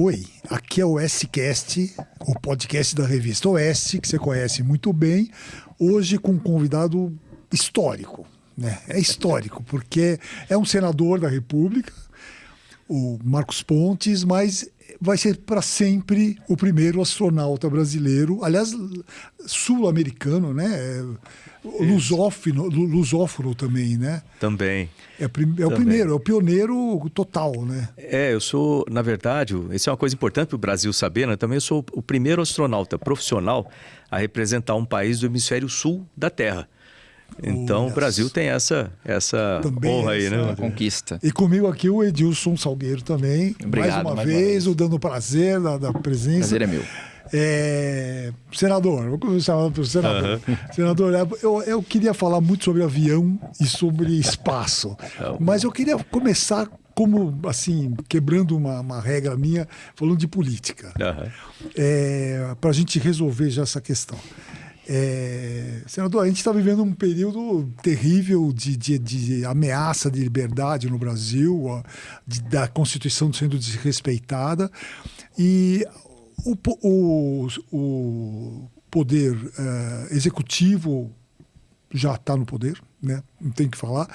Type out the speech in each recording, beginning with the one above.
Oi, aqui é o Oestcast, o podcast da revista Oeste, que você conhece muito bem, hoje com um convidado histórico, né? É histórico, porque é um senador da República, o Marcos Pontes, mas vai ser para sempre o primeiro astronauta brasileiro, aliás, sul-americano, né? Lusófono também, né? Também. É o primeiro, é o pioneiro total, né? Eu sou, na verdade, isso é uma coisa importante para o Brasil saber, né? Também eu sou o primeiro astronauta profissional a representar um país do hemisfério sul da Terra. Então, o Brasil tem essa honra aí, né? Uma conquista. E comigo aqui o Edilson Salgueiro também. Obrigado, mais uma vez, o dando prazer da presença. Prazer é meu. Senador, vou começar pelo senador. Senador, eu queria falar muito sobre avião e sobre espaço, mas eu queria começar como, assim, quebrando uma regra minha, falando de política, para a gente resolver já essa questão. Senador, a gente está vivendo um período terrível de ameaça de liberdade no Brasil, da Constituição sendo desrespeitada, e o poder executivo já está no poder, né? Não tem o que falar.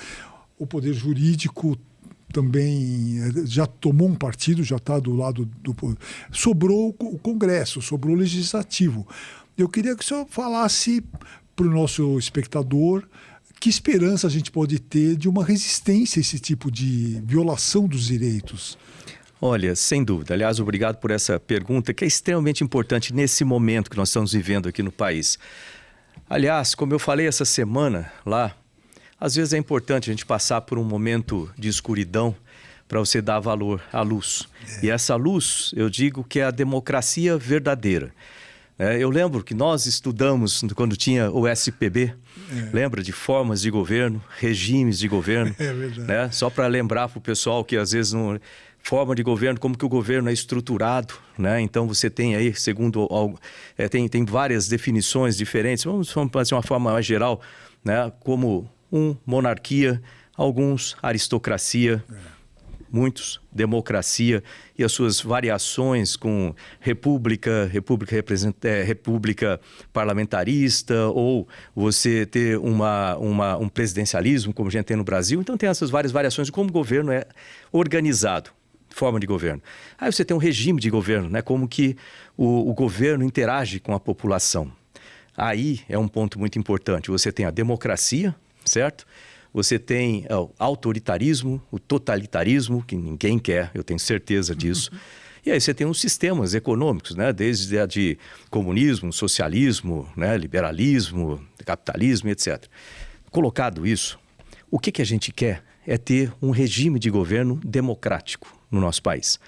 O poder jurídico também já tomou um partido, já está do lado do poder. Sobrou o Congresso, sobrou o Legislativo. Eu queria que o senhor falasse para o nosso espectador que esperança a gente pode ter de uma resistência a esse tipo de violação dos direitos. Olha, sem dúvida. Aliás, obrigado por essa pergunta, que é extremamente importante nesse momento que nós estamos vivendo aqui no país. Aliás, como eu falei essa semana lá, às vezes é importante a gente passar por um momento de escuridão para você dar valor à luz. E essa luz, eu digo que é a democracia verdadeira. Eu lembro que nós estudamos quando tinha o SPB, lembra de formas de governo, regimes de governo, né? Só para lembrar para o pessoal que às vezes não... Forma de governo, como que o governo é estruturado, né? Então você tem aí, segundo tem várias definições diferentes. Vamos fazer uma forma mais geral, né? Como monarquia, alguns aristocracia, muitos democracia e as suas variações com república parlamentarista, ou você ter um presidencialismo, como a gente tem no Brasil. Então tem essas várias variações de como o governo é organizado. Forma de governo. Aí você tem um regime de governo, né? Como que o governo interage com a população. Aí é um ponto muito importante. Você tem a democracia, certo? Você tem o autoritarismo, o totalitarismo, que ninguém quer, eu tenho certeza disso. E aí você tem os sistemas econômicos, né? Desde a de comunismo, socialismo, né? Liberalismo, capitalismo, etc. Colocado isso, o que a gente quer é ter um regime de governo democrático no nosso país,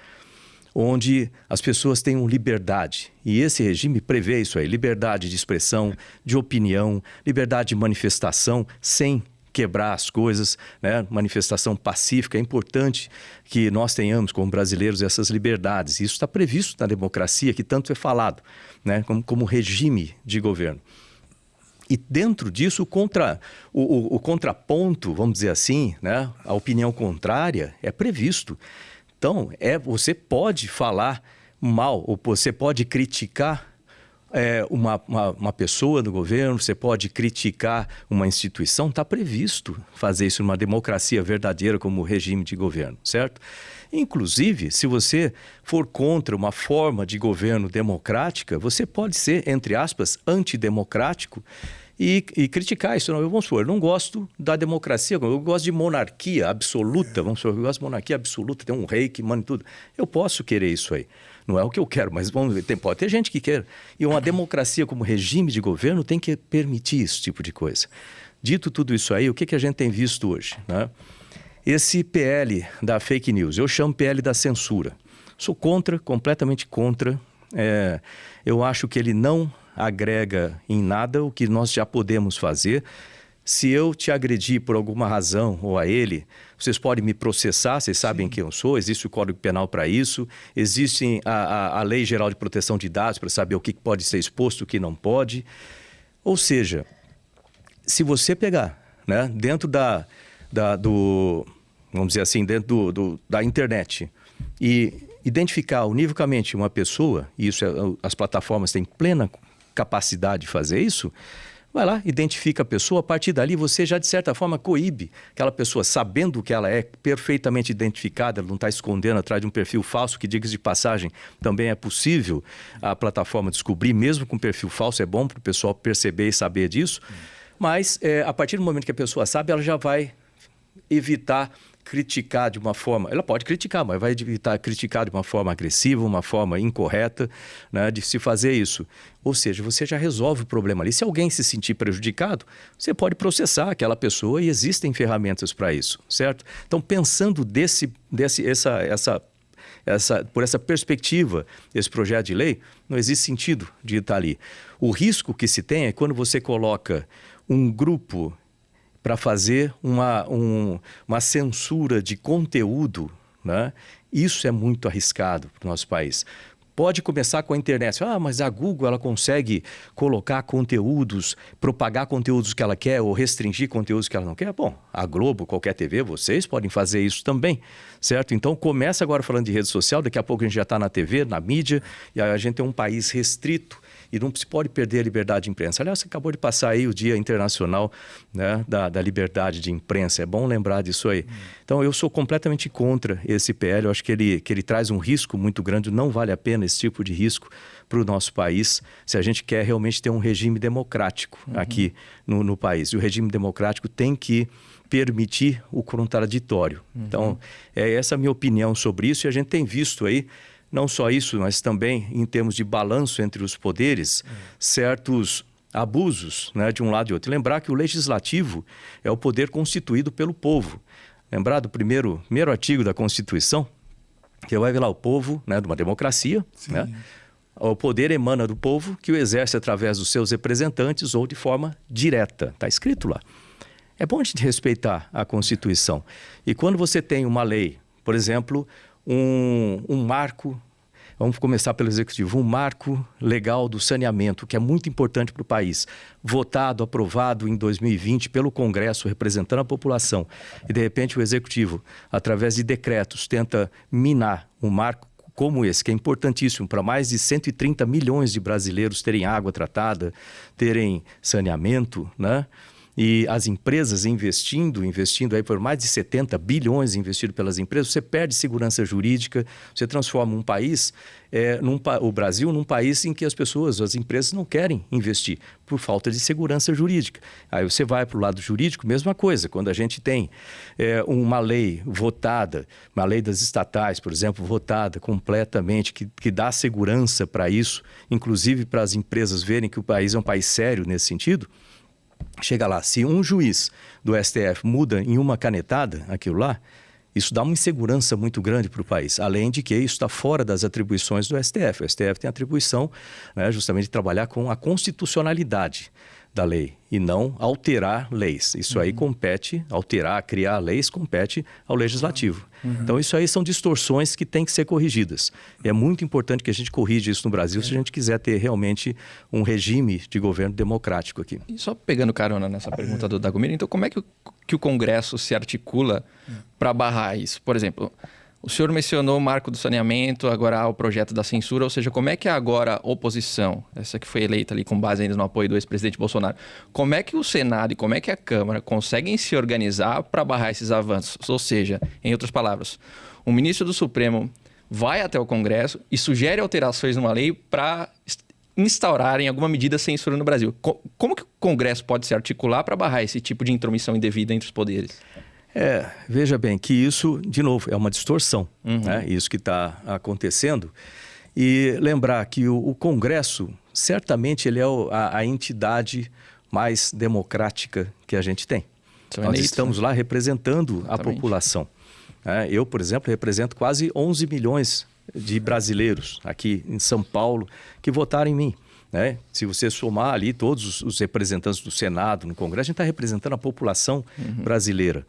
onde as pessoas tenham liberdade. E esse regime prevê isso aí, liberdade de expressão, de opinião, liberdade de manifestação, sem quebrar as coisas, né? Manifestação pacífica. É importante que nós tenhamos, como brasileiros, essas liberdades. Isso está previsto na democracia, que tanto é falado, né? Como regime de governo. E dentro disso, o contraponto, vamos dizer assim, né? A opinião contrária é previsto. Então, você pode falar mal, ou você pode criticar uma pessoa do governo, você pode criticar uma instituição, está previsto fazer isso numa democracia verdadeira como regime de governo, certo? Inclusive, se você for contra uma forma de governo democrática, você pode ser, entre aspas, antidemocrático e criticar isso. Não, vamos supor, eu não gosto da democracia, eu gosto de monarquia absoluta, vamos supor, eu gosto de monarquia absoluta, tem um rei que manda tudo. Eu posso querer isso aí. Não é o que eu quero, mas pode ter gente que quer. E uma democracia como regime de governo tem que permitir esse tipo de coisa. Dito tudo isso aí, o que a gente tem visto hoje, né? Esse PL da fake news, eu chamo PL da censura. Sou contra, completamente contra. Eu acho que ele não agrega em nada o que nós já podemos fazer. Se eu te agredir por alguma razão ou a ele, vocês podem me processar, vocês sabem quem eu sou, existe o Código Penal para isso, existe a Lei Geral de Proteção de Dados para saber o que pode ser exposto, o que não pode. Ou seja, se você pegar, né, dentro vamos dizer assim, dentro da internet e identificar univocamente uma pessoa, e isso as plataformas têm plena capacidade de fazer isso, vai lá, identifica a pessoa, a partir dali você já de certa forma coíbe aquela pessoa, sabendo que ela é perfeitamente identificada, ela não está escondendo atrás de um perfil falso, que diga-se de passagem, também é possível a plataforma descobrir, mesmo com perfil falso, é bom para o pessoal perceber e saber disso, mas a partir do momento que a pessoa sabe, ela já vai evitar criticar de uma forma... Ela pode criticar, mas vai evitar criticar de uma forma agressiva, uma forma incorreta, né, de se fazer isso. Ou seja, você já resolve o problema ali. Se alguém se sentir prejudicado, você pode processar aquela pessoa e existem ferramentas para isso, certo? Então, pensando por essa perspectiva, esse projeto de lei, não existe sentido de estar ali. O risco que se tem é quando você coloca um grupo para fazer uma censura de conteúdo, né? Isso é muito arriscado para o nosso país. Pode começar com a internet. Mas a Google ela consegue colocar conteúdos, propagar conteúdos que ela quer ou restringir conteúdos que ela não quer? Bom, a Globo, qualquer TV, vocês podem fazer isso também, certo? Então começa agora falando de rede social, daqui a pouco a gente já está na TV, na mídia, e a gente tem um país restrito e não se pode perder a liberdade de imprensa. Aliás, você acabou de passar aí o Dia Internacional, né, da Liberdade de Imprensa. É bom lembrar disso aí. Então, eu sou completamente contra esse PL. Eu acho que ele traz um risco muito grande. Não vale a pena esse tipo de risco para o nosso país, se a gente quer realmente ter um regime democrático aqui no país. E o regime democrático tem que permitir o contraditório. Então, é essa a minha opinião sobre isso. E a gente tem visto aí, não só isso, mas também em termos de balanço entre os poderes, certos abusos, né, de um lado e outro. Lembrar que o legislativo é o poder constituído pelo povo. Lembrar do primeiro artigo da Constituição, que vai ver lá o povo, né, de uma democracia, né? O poder emana do povo, que o exerce através dos seus representantes ou de forma direta. Está escrito lá. É bom a gente respeitar a Constituição. E quando você tem uma lei, por exemplo, um marco, vamos começar pelo Executivo, um marco legal do saneamento, que é muito importante para o país, votado, aprovado em 2020 pelo Congresso, representando a população, e de repente o Executivo, através de decretos, tenta minar um marco como esse, que é importantíssimo para mais de 130 milhões de brasileiros terem água tratada, terem saneamento, né? E as empresas investindo aí por mais de 70 bilhões investido pelas empresas, você perde segurança jurídica, você transforma um país, o Brasil, num país em que as empresas não querem investir por falta de segurança jurídica. Aí você vai para o lado jurídico, mesma coisa. Quando a gente tem uma lei votada, uma lei das estatais, por exemplo, votada completamente, que dá segurança para isso, inclusive para as empresas verem que o país é um país sério nesse sentido, chega lá, se um juiz do STF muda em uma canetada aquilo lá, isso dá uma insegurança muito grande para o país. Além de que isso está fora das atribuições do STF. O STF tem a atribuição, né, justamente de trabalhar com a constitucionalidade da lei e não alterar leis. Isso aí compete, criar leis, compete ao legislativo. Então isso aí são distorções que têm que ser corrigidas. É muito importante que a gente corrija isso no Brasil se a gente quiser ter realmente um regime de governo democrático aqui. E só pegando carona nessa pergunta do Dagomir, então como é que o Congresso se articula para barrar isso? Por exemplo, o senhor mencionou o marco do saneamento, agora há o projeto da censura, ou seja, como é que agora a oposição, essa que foi eleita ali com base ainda no apoio do ex-presidente Bolsonaro, como é que o Senado e como é que a Câmara conseguem se organizar para barrar esses avanços? Ou seja, em outras palavras, o ministro do Supremo vai até o Congresso e sugere alterações numa lei para instaurarem alguma medida de censura no Brasil. Como que o Congresso pode se articular para barrar esse tipo de intromissão indevida entre os poderes? Veja bem que isso, de novo, é uma distorção, né? Isso que está acontecendo. E lembrar que o Congresso, certamente, ele é a entidade mais democrática que a gente tem. Nós estamos lá representando a população. Eu, por exemplo, represento quase 11 milhões de brasileiros aqui em São Paulo que votaram em mim. Se você somar ali todos os representantes do Senado, no Congresso, a gente está representando a população brasileira.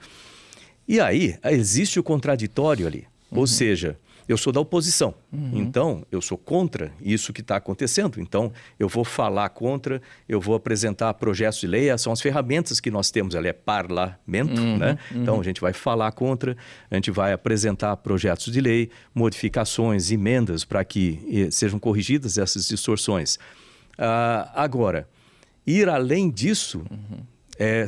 E aí, existe o contraditório ali. Ou seja, eu sou da oposição, então eu sou contra isso que está acontecendo. Então eu vou falar contra, eu vou apresentar projetos de lei, são as ferramentas que nós temos, ela é parlamento, né? Então a gente vai falar contra, a gente vai apresentar projetos de lei, modificações, emendas para que sejam corrigidas essas distorções. Agora, ir além disso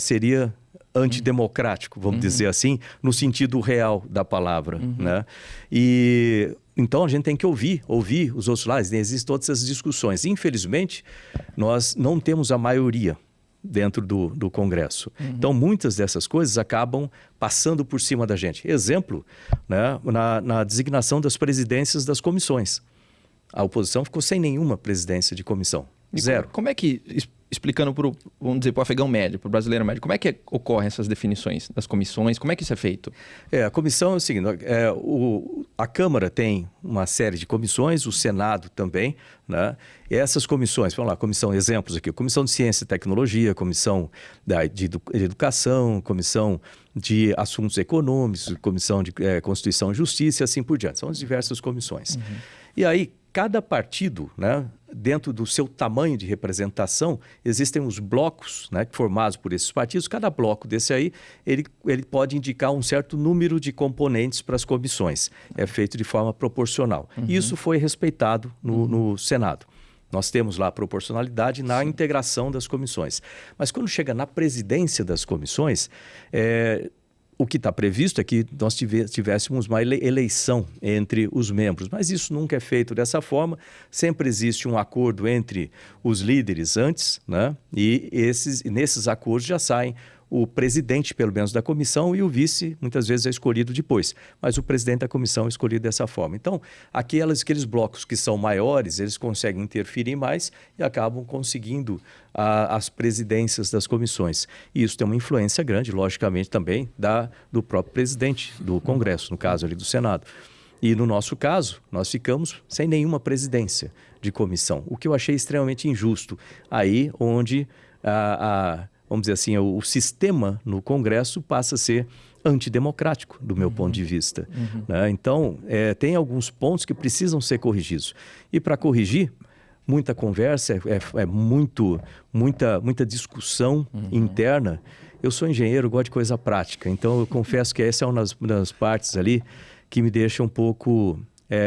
seria antidemocrático, vamos dizer assim, no sentido real da palavra, né? E então a gente tem que ouvir os outros lados, existem todas essas discussões. Infelizmente, nós não temos a maioria dentro do Congresso. Então, muitas dessas coisas acabam passando por cima da gente. Exemplo, né, na designação das presidências das comissões. A oposição ficou sem nenhuma presidência de comissão. Zero. Como é que, explicando vamos dizer, para o afegão médio, para o brasileiro médio, como é que ocorrem essas definições das comissões? Como é que isso é feito? A comissão é o seguinte, a Câmara tem uma série de comissões, o Senado também, né? E essas comissões, vamos lá, comissão, exemplos aqui, Comissão de Ciência e Tecnologia, Comissão de Educação, Comissão de Assuntos Econômicos, Comissão de Constituição e Justiça e assim por diante. São as diversas comissões. E aí, cada partido, né, dentro do seu tamanho de representação, existem os blocos, né, formados por esses partidos. Cada bloco desse aí, ele pode indicar um certo número de componentes para as comissões. É feito de forma proporcional. E isso foi respeitado no Senado. Nós temos lá a proporcionalidade na integração das comissões. Mas quando chega na presidência das comissões, o que está previsto é que nós tivéssemos uma eleição entre os membros, mas isso nunca é feito dessa forma. Sempre existe um acordo entre os líderes antes, né? E nesses acordos já saem o presidente, pelo menos, da comissão e o vice, muitas vezes, é escolhido depois. Mas o presidente da comissão é escolhido dessa forma. Então, aqueles blocos que são maiores, eles conseguem interferir mais e acabam conseguindo as presidências das comissões. E isso tem uma influência grande, logicamente, também do próprio presidente do Congresso, no caso ali do Senado. E no nosso caso, nós ficamos sem nenhuma presidência de comissão, o que eu achei extremamente injusto. Aí onde vamos dizer assim, o sistema no Congresso passa a ser antidemocrático, do meu ponto de vista. Né? Então, tem alguns pontos que precisam ser corrigidos. E para corrigir, muita conversa, muita discussão interna. Eu sou engenheiro, gosto de coisa prática, então eu confesso que essa é uma das partes ali que me deixa um pouco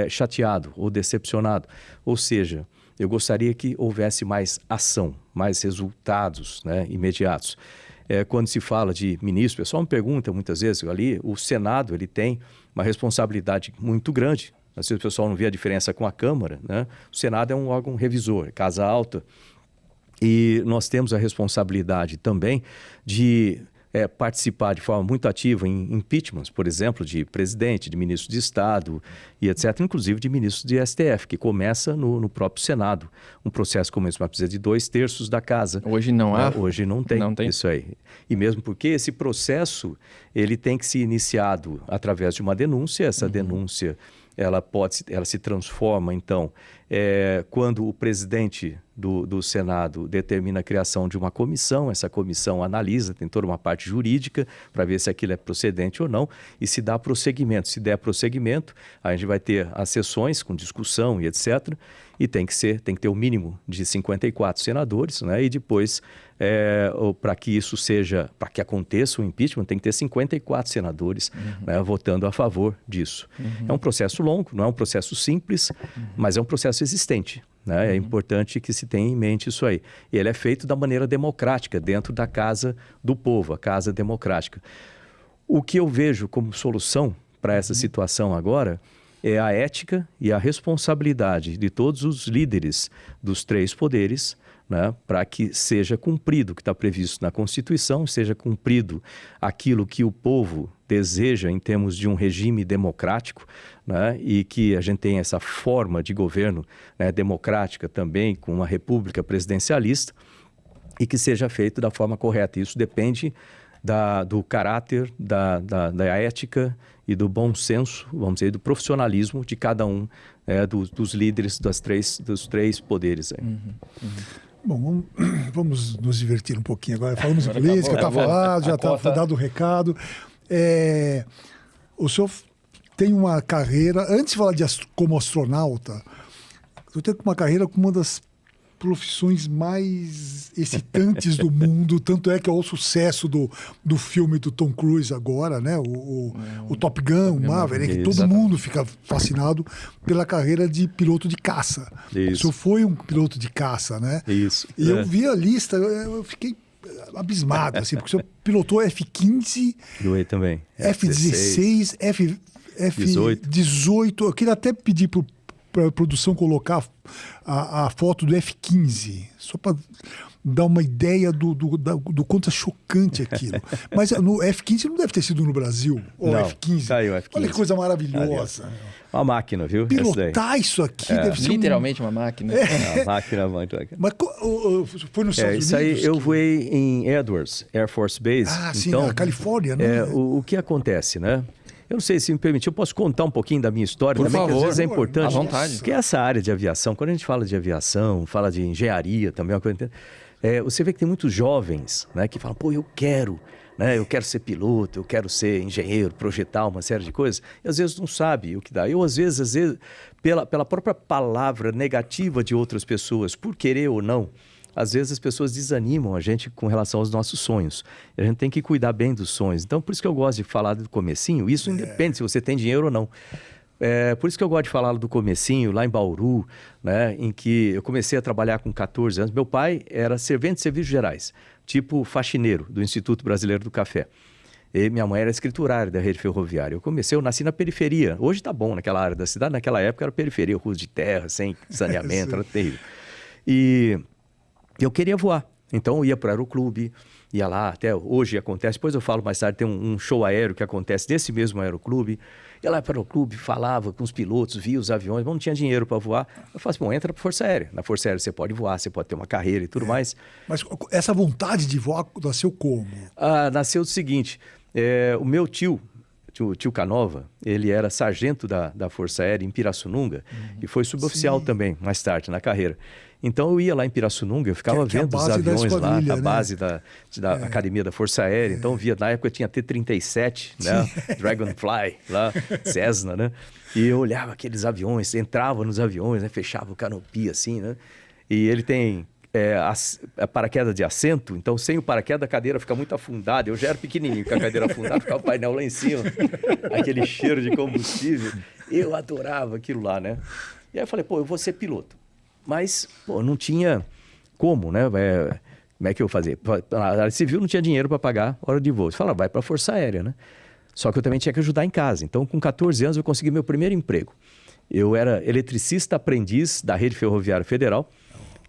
chateado ou decepcionado. Ou seja, eu gostaria que houvesse mais ação, mais resultados, né, imediatos. Quando se fala de ministro, o pessoal me pergunta muitas vezes, ali o Senado ele tem uma responsabilidade muito grande. Às vezes o pessoal não vê a diferença com a Câmara, né? O Senado é um órgão revisor, casa alta, e nós temos a responsabilidade também de participar de forma muito ativa em impeachments, por exemplo, de presidente, de ministro de Estado e etc., inclusive de ministros de STF, que começa no próprio Senado. Um processo como esse, mas precisa de 2/3 da casa. Hoje não há? Hoje não tem isso aí. E mesmo porque esse processo ele tem que ser iniciado através de uma denúncia, essa denúncia ela se transforma, então, quando o presidente do Senado determina a criação de uma comissão, essa comissão analisa, tem toda uma parte jurídica para ver se aquilo é procedente ou não, e se dá prosseguimento. Se der prosseguimento, a gente vai ter as sessões com discussão e etc., e tem que ter o mínimo de 54 senadores, né? E depois, para que aconteça o impeachment, tem que ter 54 senadores né, votando a favor disso. É um processo longo, não é um processo simples, mas é um processo existente. Né? É importante que se tenha em mente isso aí. E ele é feito da maneira democrática, dentro da casa do povo, a casa democrática. O que eu vejo como solução para essa situação agora é a ética e a responsabilidade de todos os líderes dos 3 poderes, né, para que seja cumprido o que está previsto na Constituição, seja cumprido aquilo que o povo deseja em termos de um regime democrático, né, e que a gente tenha essa forma de governo, né, democrática também, com uma república presidencialista, e que seja feito da forma correta. Isso depende do caráter, da ética e do bom senso, vamos dizer, do profissionalismo de cada um dos líderes dos três poderes. Bom, vamos nos divertir um pouquinho agora. Falamos inglês, que está falado, já está dado o recado. O senhor tem uma carreira... Antes de falar como astronauta, eu tenho uma carreira com uma das profissões mais excitantes do mundo, tanto é que é o sucesso do filme do Tom Cruise agora, né? O Top Gun, o Maverick, todo mundo fica fascinado pela carreira de piloto de caça. Isso. O senhor foi um piloto de caça, né? Isso. E eu vi a lista, eu fiquei abismado, assim, porque o senhor pilotou F-15, Eu também. F-16, F-18. Eu queria até pedir para a produção colocar a foto do F-15, só para dar uma ideia do quanto é chocante aquilo. Mas no F-15 não deve ter sido no Brasil, ou Não, F-15. caiu o F-15. Olha que coisa maravilhosa. Uma máquina, viu? Pilotar isso aqui deve ser Literalmente uma máquina. Uma máquina muito. Mas foi nos Estados Unidos? Isso aí eu voei em Edwards Air Force Base. Ah, sim, então, na Califórnia, né? O que acontece, né? Eu não sei se me permitir, eu posso contar um pouquinho da minha história Por também, favor, que às vezes é importante. à vontade. Porque essa área de aviação, quando a gente fala de aviação, fala de engenharia também, é uma coisa você vê que tem muitos jovens, né, que falam, pô, eu quero ser piloto, eu quero ser engenheiro, projetar uma série de coisas, e às vezes não sabe o que dá. Eu, às vezes pela própria palavra negativa de outras pessoas, por querer ou não, às vezes as pessoas desanimam a gente com relação aos nossos sonhos. A gente tem que cuidar bem dos sonhos. Então, por isso que eu gosto de falar do comecinho. Isso independe se você tem dinheiro ou não. Por isso que eu gosto de falar do comecinho, lá em Bauru, né, em que eu comecei a trabalhar com 14 anos. Meu pai era servente de serviços gerais, tipo faxineiro do Instituto Brasileiro do Café. E minha mãe era escriturária da rede ferroviária. Eu nasci na periferia. Hoje está bom naquela área da cidade. Naquela época era periferia, ruas de terra, sem saneamento, era terrível. E eu queria voar, então eu ia para o aeroclube, ia lá, até hoje acontece, depois eu falo mais tarde, tem um show aéreo que acontece nesse mesmo aeroclube, ia lá para o aeroclube, falava com os pilotos, via os aviões, mas não tinha dinheiro para voar. Eu falava assim, bom, entra para a Força Aérea, na Força Aérea você pode voar, você pode ter uma carreira e tudo mais. Mas essa vontade de voar nasceu como? Nasceu do seguinte, o meu tio Canova, ele era sargento da Força Aérea em Pirassununga e foi suboficial também, mais tarde, na carreira. Então eu ia lá em Pirassununga, eu ficava vendo os aviões lá, a base da Academia da Força Aérea. Então via, na época tinha T-37, né? Dragonfly, lá, Cessna, né? E eu olhava aqueles aviões, entrava nos aviões, né? Fechava o canopy assim, né? E ele tem a paraquedas de assento, então sem o paraquedas a cadeira fica muito afundada. Eu já era pequenininho, com a cadeira afundada, ficava o painel lá em cima, aquele cheiro de combustível. Eu adorava aquilo lá, né? E aí eu falei, pô, eu vou ser piloto. Mas, pô, não tinha como, né? Como é que eu fazia? Na área civil não tinha dinheiro para pagar hora de voo. Você fala, vai para a Força Aérea, né? Só que eu também tinha que ajudar em casa. Então, com 14 anos, eu consegui meu primeiro emprego. Eu era eletricista aprendiz da Rede Ferroviária Federal.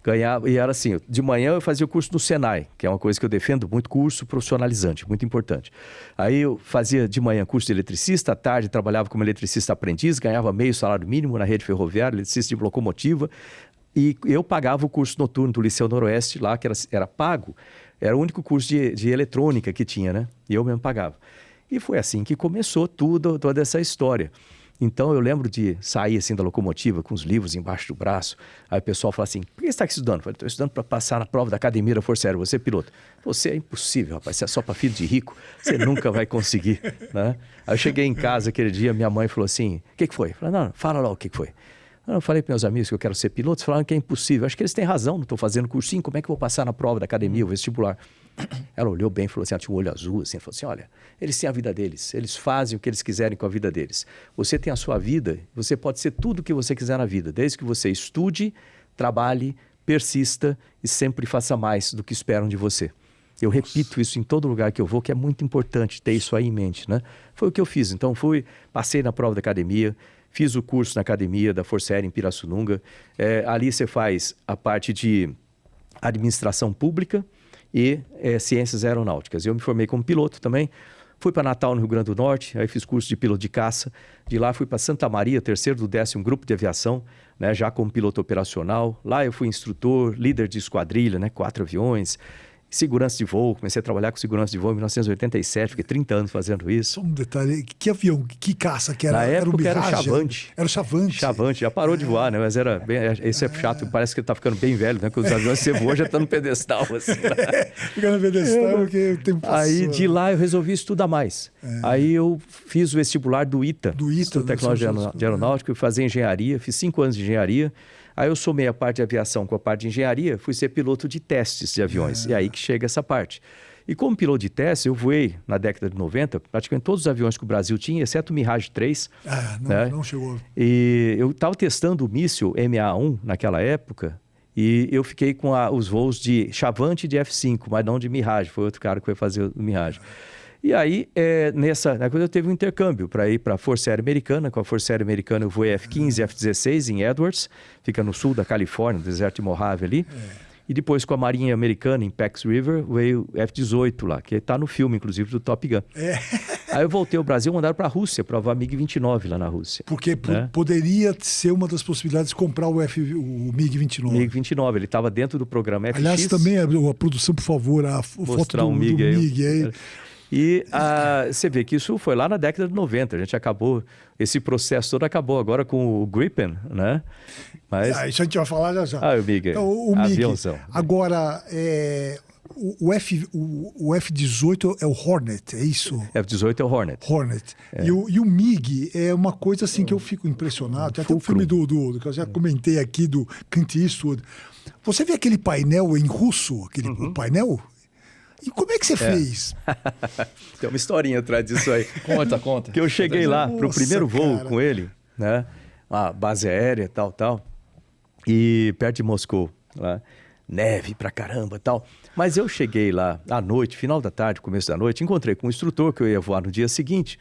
Ganhava, e era assim, de manhã eu fazia o curso no Senai, que é uma coisa que eu defendo muito, curso profissionalizante, muito importante. Aí eu fazia de manhã curso de eletricista, à tarde trabalhava como eletricista aprendiz, ganhava meio salário mínimo na Rede Ferroviária, eletricista de locomotiva. E eu pagava o curso noturno do Liceu Noroeste lá, que era pago. Era o único curso de eletrônica que tinha, né? E eu mesmo pagava. E foi assim que começou toda essa história. Então eu lembro de sair assim da locomotiva com os livros embaixo do braço. Aí o pessoal fala assim, por que você está aqui estudando? Eu falei, estou estudando para passar na prova da Academia da Força Aérea. Você é piloto. Você é impossível, rapaz. Você é só para filho de rico. Você nunca vai conseguir, né? Aí eu cheguei em casa aquele dia, minha mãe falou assim, o que foi? Eu falei, não, fala lá o que foi. Eu falei para meus amigos que eu quero ser piloto, eles falaram que é impossível. Acho que eles têm razão, não estou fazendo cursinho, como é que eu vou passar na prova da academia, o vestibular? Ela olhou bem e falou assim, ela tinha um olho azul, assim, falou assim, olha, eles têm a vida deles, eles fazem o que eles quiserem com a vida deles. Você tem a sua vida, você pode ser tudo o que você quiser na vida, desde que você estude, trabalhe, persista e sempre faça mais do que esperam de você. Eu repito isso em todo lugar que eu vou, que é muito importante ter isso aí em mente, né? Foi o que eu fiz. Então passei na prova da academia, fiz o curso na academia da Força Aérea em Pirassununga. Ali você faz a parte de administração pública e ciências aeronáuticas. Eu me formei como piloto também. Fui para Natal, no Rio Grande do Norte, aí fiz curso de piloto de caça. De lá fui para Santa Maria, 3º do 10º grupo de aviação, né, já como piloto operacional. Lá eu fui instrutor, líder de esquadrilha, né, 4 aviões. segurança de voo, comecei a trabalhar com segurança de voo em 1987, fiquei 30 anos fazendo isso. Só um detalhe, que avião, que caça que era? Na época era o era o Mirage? Chavante. Era o Chavante. Chavante, já parou de voar, né? Mas era bem, esse é chato, parece que ele tá ficando bem velho, né? Que os aviões que você voa já estão no pedestal, assim. Fica no pedestal porque o tempo passou. Aí de lá eu resolvi estudar mais. Aí eu fiz o vestibular do ITA, ITA, Tecnologia de Aeronáutica, fui fazer engenharia, fiz 5 anos de engenharia. Aí eu somei a parte de aviação com a parte de engenharia, fui ser piloto de testes de aviões. E aí que chega essa parte. E como piloto de testes, eu voei na década de 90, praticamente todos os aviões que o Brasil tinha, exceto o Mirage 3. Não chegou. E eu estava testando o míssil MA1 naquela época, e eu fiquei com os voos de Chavante e de F5, mas não de Mirage, foi outro cara que foi fazer o Mirage. E aí, na coisa, eu teve um intercâmbio para ir para a Força Aérea Americana. Com a Força Aérea Americana, eu voei F-15 e F-16 em Edwards, fica no sul da Califórnia, no deserto de Mojave ali. E depois, com a Marinha Americana, em Pax River, veio o F-18 lá, que está no filme, inclusive, do Top Gun. Aí eu voltei ao Brasil, mandaram para a Rússia, provar MiG-29 lá na Rússia. Porque poderia ser uma das possibilidades de comprar o MiG-29. MiG-29, ele estava dentro do programa FX. Aliás, também a produção, por favor, a foto do MiG aí. E você vê que isso foi lá na década de 90. A gente acabou, esse processo todo acabou agora com o Gripen, né? Mas... isso a gente vai falar já. O MiG, então, o MiG. Aviãozão. Agora, o F-18 é o Hornet, é isso? F-18 é o Hornet. E o MiG é uma coisa assim que eu fico impressionado. Tem até o filme que eu já comentei aqui, do Clint Eastwood. Você vê aquele painel em russo, o painel? E como é que você fez? Tem uma historinha atrás disso aí. Conta. Que eu cheguei lá pro primeiro voo com ele, né? A base aérea, tal. E perto de Moscou, lá. Neve pra caramba e tal. Mas eu cheguei lá à noite, final da tarde, começo da noite, encontrei com um instrutor que eu ia voar no dia seguinte.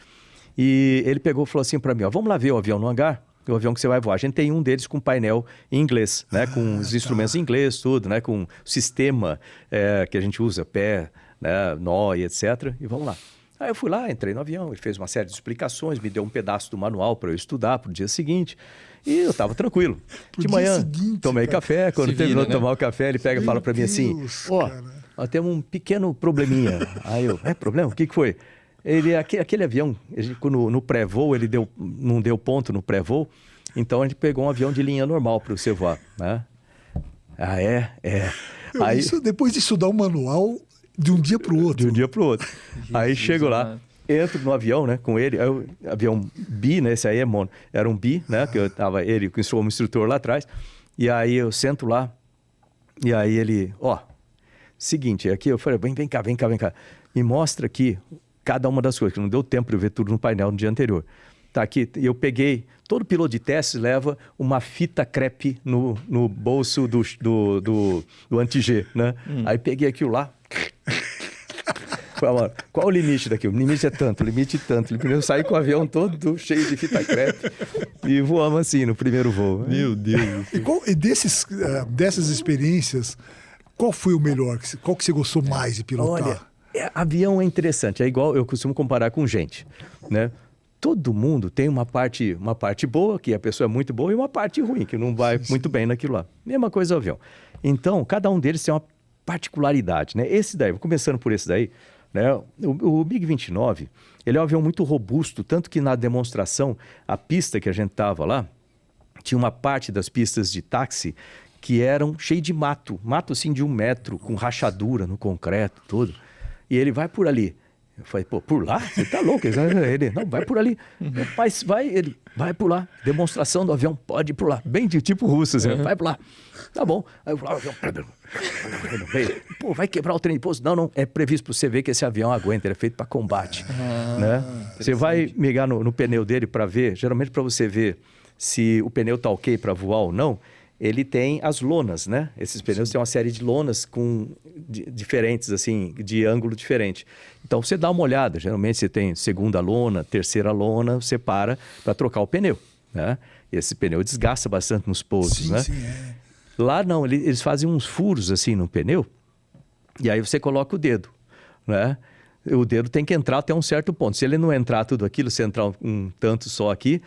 E ele pegou e falou assim pra mim, vamos lá ver o avião no hangar? O avião que você vai voar. A gente tem um deles com painel em inglês, né? Com os instrumentos em inglês, tudo, né? Com o sistema que a gente usa, pé, né? Nó e etc. E vamos lá. Aí eu fui lá, entrei no avião, ele fez uma série de explicações, me deu um pedaço do manual para eu estudar para o dia seguinte. E eu estava tranquilo. De manhã, tomei café. Quando terminou de tomar o café, ele pega e fala para mim assim, nós temos um pequeno probleminha. Aí eu, problema? O que foi? Aquele avião, no pré-voo, ele não deu ponto no pré-voo, então a gente pegou um avião de linha normal para você voar, né? Aí, depois de estudar o manual de um dia para o outro. De um dia para o outro. Aí chego lá, entro no avião, né, com ele, avião bi, né, esse aí era um bi, né, que eu tava, ele como instrutor lá atrás, e aí eu sento lá, e aí ele, seguinte, aqui eu falei, vem cá, me mostra aqui cada uma das coisas, que não deu tempo de eu ver tudo no painel no dia anterior. Tá aqui, eu peguei, todo piloto de testes leva uma fita crepe no bolso do anti-G, né? Aí peguei aquilo lá. Qual o limite daqui? O limite é tanto, o limite tanto. Eu saí com o avião todo cheio de fita crepe e voamos assim no primeiro voo. Meu Deus. E dessas experiências, qual foi o melhor? Qual que você gostou mais de pilotar? Olha, avião é interessante, é igual eu costumo comparar com gente, né? Todo mundo tem uma parte boa, que a pessoa é muito boa, e uma parte ruim, que não vai muito bem naquilo lá. Mesma coisa o avião. Então, cada um deles tem uma particularidade, né? Esse daí, começando por esse daí, né? O MiG-29, ele é um avião muito robusto, tanto que na demonstração, a pista que a gente estava lá, tinha uma parte das pistas de táxi que eram cheias de mato assim de 1 metro, com rachadura no concreto, tudo. E ele vai por ali. Eu falei, por lá? Você tá louco? Ele, não, vai por ali. Mas vai por lá. Demonstração do avião, pode ir por lá. Bem de tipo russo, assim, vai por lá. Tá bom. Aí eu falei, vai quebrar o trem de pouso? Não, é previsto para você ver que esse avião aguenta, ele é feito para combate. Né? Você vai mirar no pneu dele para ver, geralmente para você ver se o pneu tá ok para voar ou não, ele tem as lonas, né? Esses pneus têm uma série de lonas diferentes, assim, de ângulo diferente. Então, você dá uma olhada. Geralmente, você tem segunda lona, terceira lona, você para trocar o pneu, né? Esse pneu desgasta bastante nos pousos, né? Lá, não. Eles fazem uns furos, assim, no pneu, e aí você coloca o dedo, né? O dedo tem que entrar até um certo ponto. Se ele não entrar tudo aquilo, se entrar um tanto só aqui,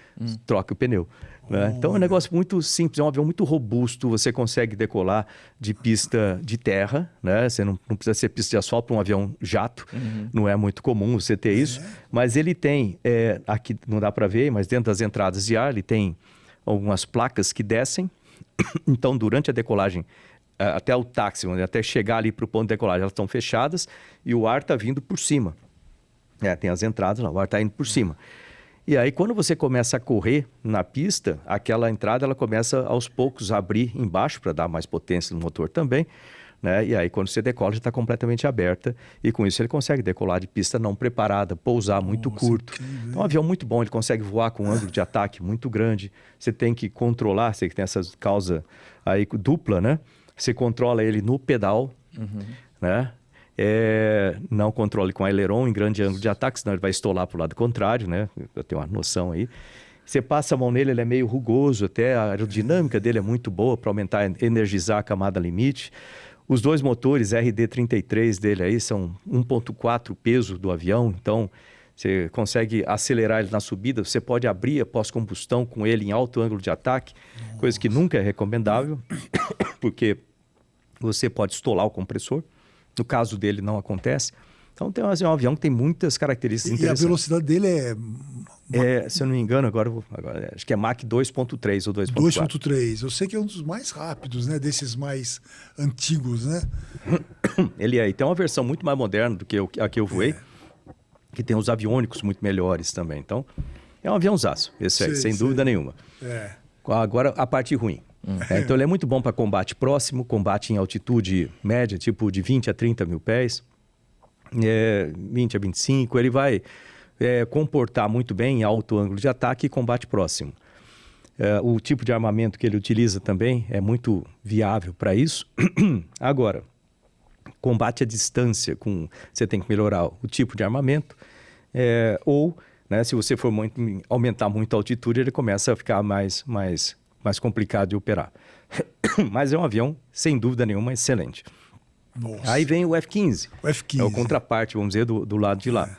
troca o pneu. Né? Então é um negócio muito simples, é um avião muito robusto, você consegue decolar de pista de terra, né? Você não precisa ser pista de asfalto para um avião jato, não é muito comum você ter isso, mas ele tem, aqui não dá para ver, mas dentro das entradas de ar ele tem algumas placas que descem, então durante a decolagem, até o táxi, até chegar ali para o ponto de decolagem, elas estão fechadas e o ar está vindo por cima. Tem as entradas lá, o ar está indo por cima. E aí, quando você começa a correr na pista, aquela entrada ela começa aos poucos a abrir embaixo para dar mais potência no motor também, né? E aí, quando você decola, já está completamente aberta. E com isso, ele consegue decolar de pista não preparada, pousar muito curto. Então, é um avião muito bom, ele consegue voar com um ângulo de ataque muito grande. Você tem que controlar, você que tem essa causa aí dupla, né? Você controla ele no pedal, né? Não controle com aileron em grande ângulo de ataque, senão ele vai estolar para o lado contrário, né? Eu tenho uma noção aí. Você passa a mão nele, ele é meio rugoso, até a aerodinâmica dele é muito boa para aumentar, energizar a camada limite. Os dois motores RD33 dele aí são 1.4 peso do avião, então você consegue acelerar ele na subida, você pode abrir a pós-combustão com ele em alto ângulo de ataque, coisa que nunca é recomendável, porque você pode estolar o compressor. No caso dele, não acontece. Então, é um avião que tem muitas características interessantes. E a velocidade dele se eu não me engano, agora acho que é Mach 2.3 ou 2.4. 2.3. Eu sei que é um dos mais rápidos, né? Desses mais antigos, né? Ele é. E tem uma versão muito mais moderna do que a que eu voei, que tem os aviônicos muito melhores também. Então, é um aviãozaço, esse aí, sem dúvida nenhuma. Agora, a parte ruim. Então, ele é muito bom para combate próximo, combate em altitude média, tipo de 20 a 30 mil pés, 20 a 25. Ele vai comportar muito bem em alto ângulo de ataque e combate próximo. O tipo de armamento que ele utiliza também é muito viável para isso. Agora, combate à distância, você tem que melhorar o tipo de armamento, ou, né, se você for aumentar muito a altitude, ele começa a ficar mais complicado de operar. Mas é um avião, sem dúvida nenhuma, excelente. Nossa. Aí vem o F-15. O F-15. É o contraparte, vamos dizer, do lado de lá.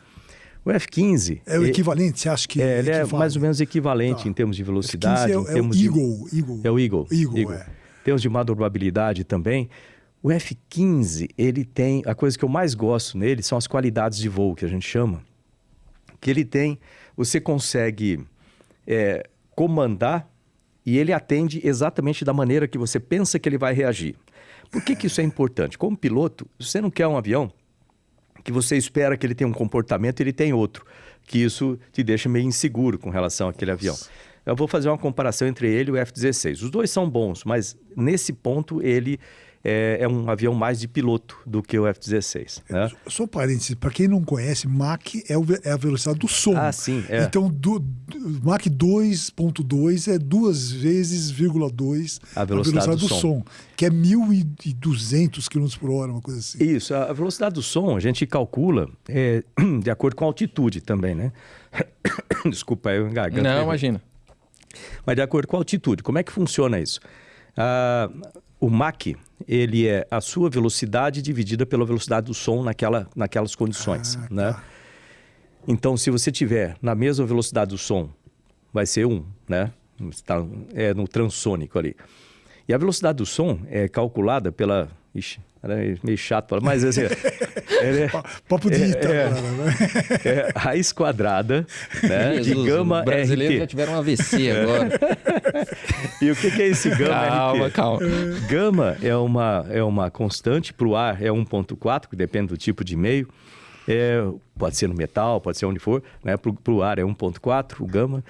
O F-15... É o equivalente, você acha que ele é mais ou menos equivalente em termos de velocidade. F-15 é o Eagle. É o Eagle. Em termos de manobrabilidade também. O F-15, ele tem... A coisa que eu mais gosto nele são as qualidades de voo, que a gente chama. Que ele tem... Você consegue comandar e ele atende exatamente da maneira que você pensa que ele vai reagir. Por que isso é importante? Como piloto, você não quer um avião que você espera que ele tenha um comportamento e ele tem outro, que isso te deixa meio inseguro com relação àquele avião. Eu vou fazer uma comparação entre ele e o F-16. Os dois são bons, mas nesse ponto ele é um avião mais de piloto do que o F-16. Né? Só um parênteses, para quem não conhece, Mach é a velocidade do som. Ah, sim. Então, Mach 2.2 é 2,2 a velocidade do som, que é 1.200 km por hora, uma coisa assim. Isso, a velocidade do som a gente calcula de acordo com a altitude também, né? Desculpa, eu engasguei. Não, imagina. Mas de acordo com a altitude, como é que funciona isso? O Mach, ele é a sua velocidade dividida pela velocidade do som naquelas condições, né? Tá. Então, se você tiver na mesma velocidade do som, vai ser 1, né? Está no transônico ali. E a velocidade do som é calculada pela... Ixi, é meio chato, mas assim... Papo de raiz quadrada, né? Jesus, de gama RT. Os brasileiros já tiveram um AVC agora. E o que é esse gama RT? Calma. Gama é uma constante, para o ar é 1.4, que depende do tipo de meio. Pode ser no metal, pode ser onde for, né? Para o ar é 1.4, o gama.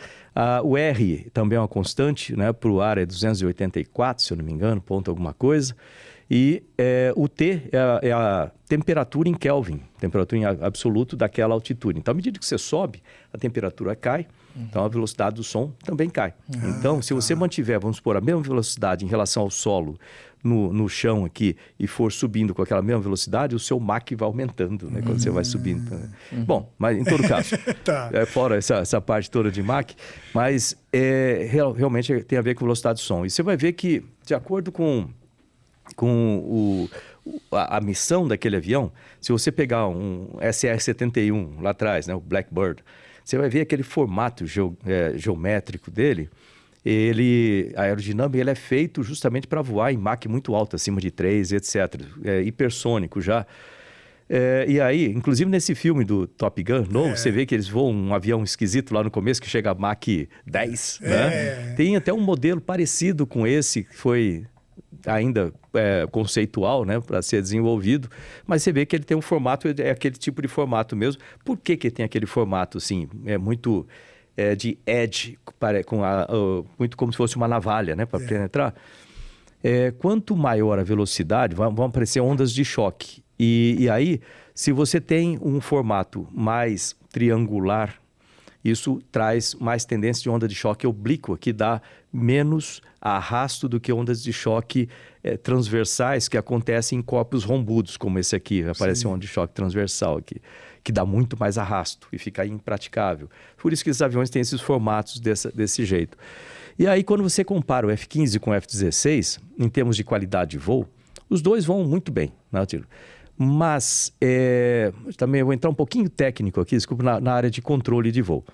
O R também é uma constante, né? Para o ar é 284, se eu não me engano, ponto alguma coisa. E o T é a temperatura em Kelvin, temperatura em absoluto daquela altitude. Então, à medida que você sobe, a temperatura cai, então a velocidade do som também cai. Então, se você mantiver, vamos supor, a mesma velocidade em relação ao solo no chão aqui e for subindo com aquela mesma velocidade, o seu Mach vai aumentando, né, quando você vai subindo. Bom, mas em todo caso, fora essa parte toda de Mach, mas realmente tem a ver com velocidade do som. E você vai ver que, de acordo com a missão daquele avião, se você pegar um SR-71 lá atrás, né, o Blackbird, você vai ver aquele formato geométrico dele, a aerodinâmica, ele é feito justamente para voar em Mach muito alto, acima de 3, etc. É hipersônico já. E aí, inclusive nesse filme do Top Gun novo, você vê que eles voam um avião esquisito lá no começo, que chega a Mach 10, né? Tem até um modelo parecido com esse, que foi ainda conceitual, né, para ser desenvolvido, mas você vê que ele tem um formato, é aquele tipo de formato mesmo. Por que que tem aquele formato, assim, muito de edge, muito como se fosse uma navalha, né, para penetrar? Quanto maior a velocidade, vão aparecer ondas de choque. E aí, se você tem um formato mais triangular, isso traz mais tendência de onda de choque oblíqua, que dá menos arrasto do que ondas de choque transversais que acontecem em corpos rombudos, como esse aqui. Aparece uma onda de choque transversal aqui, que dá muito mais arrasto e fica impraticável. Por isso que esses aviões têm esses formatos desse jeito. E aí, quando você compara o F-15 com o F-16, em termos de qualidade de voo, os dois vão muito bem, né, Tilo? Mas também eu vou entrar um pouquinho técnico aqui, desculpa, na área de controle de voo.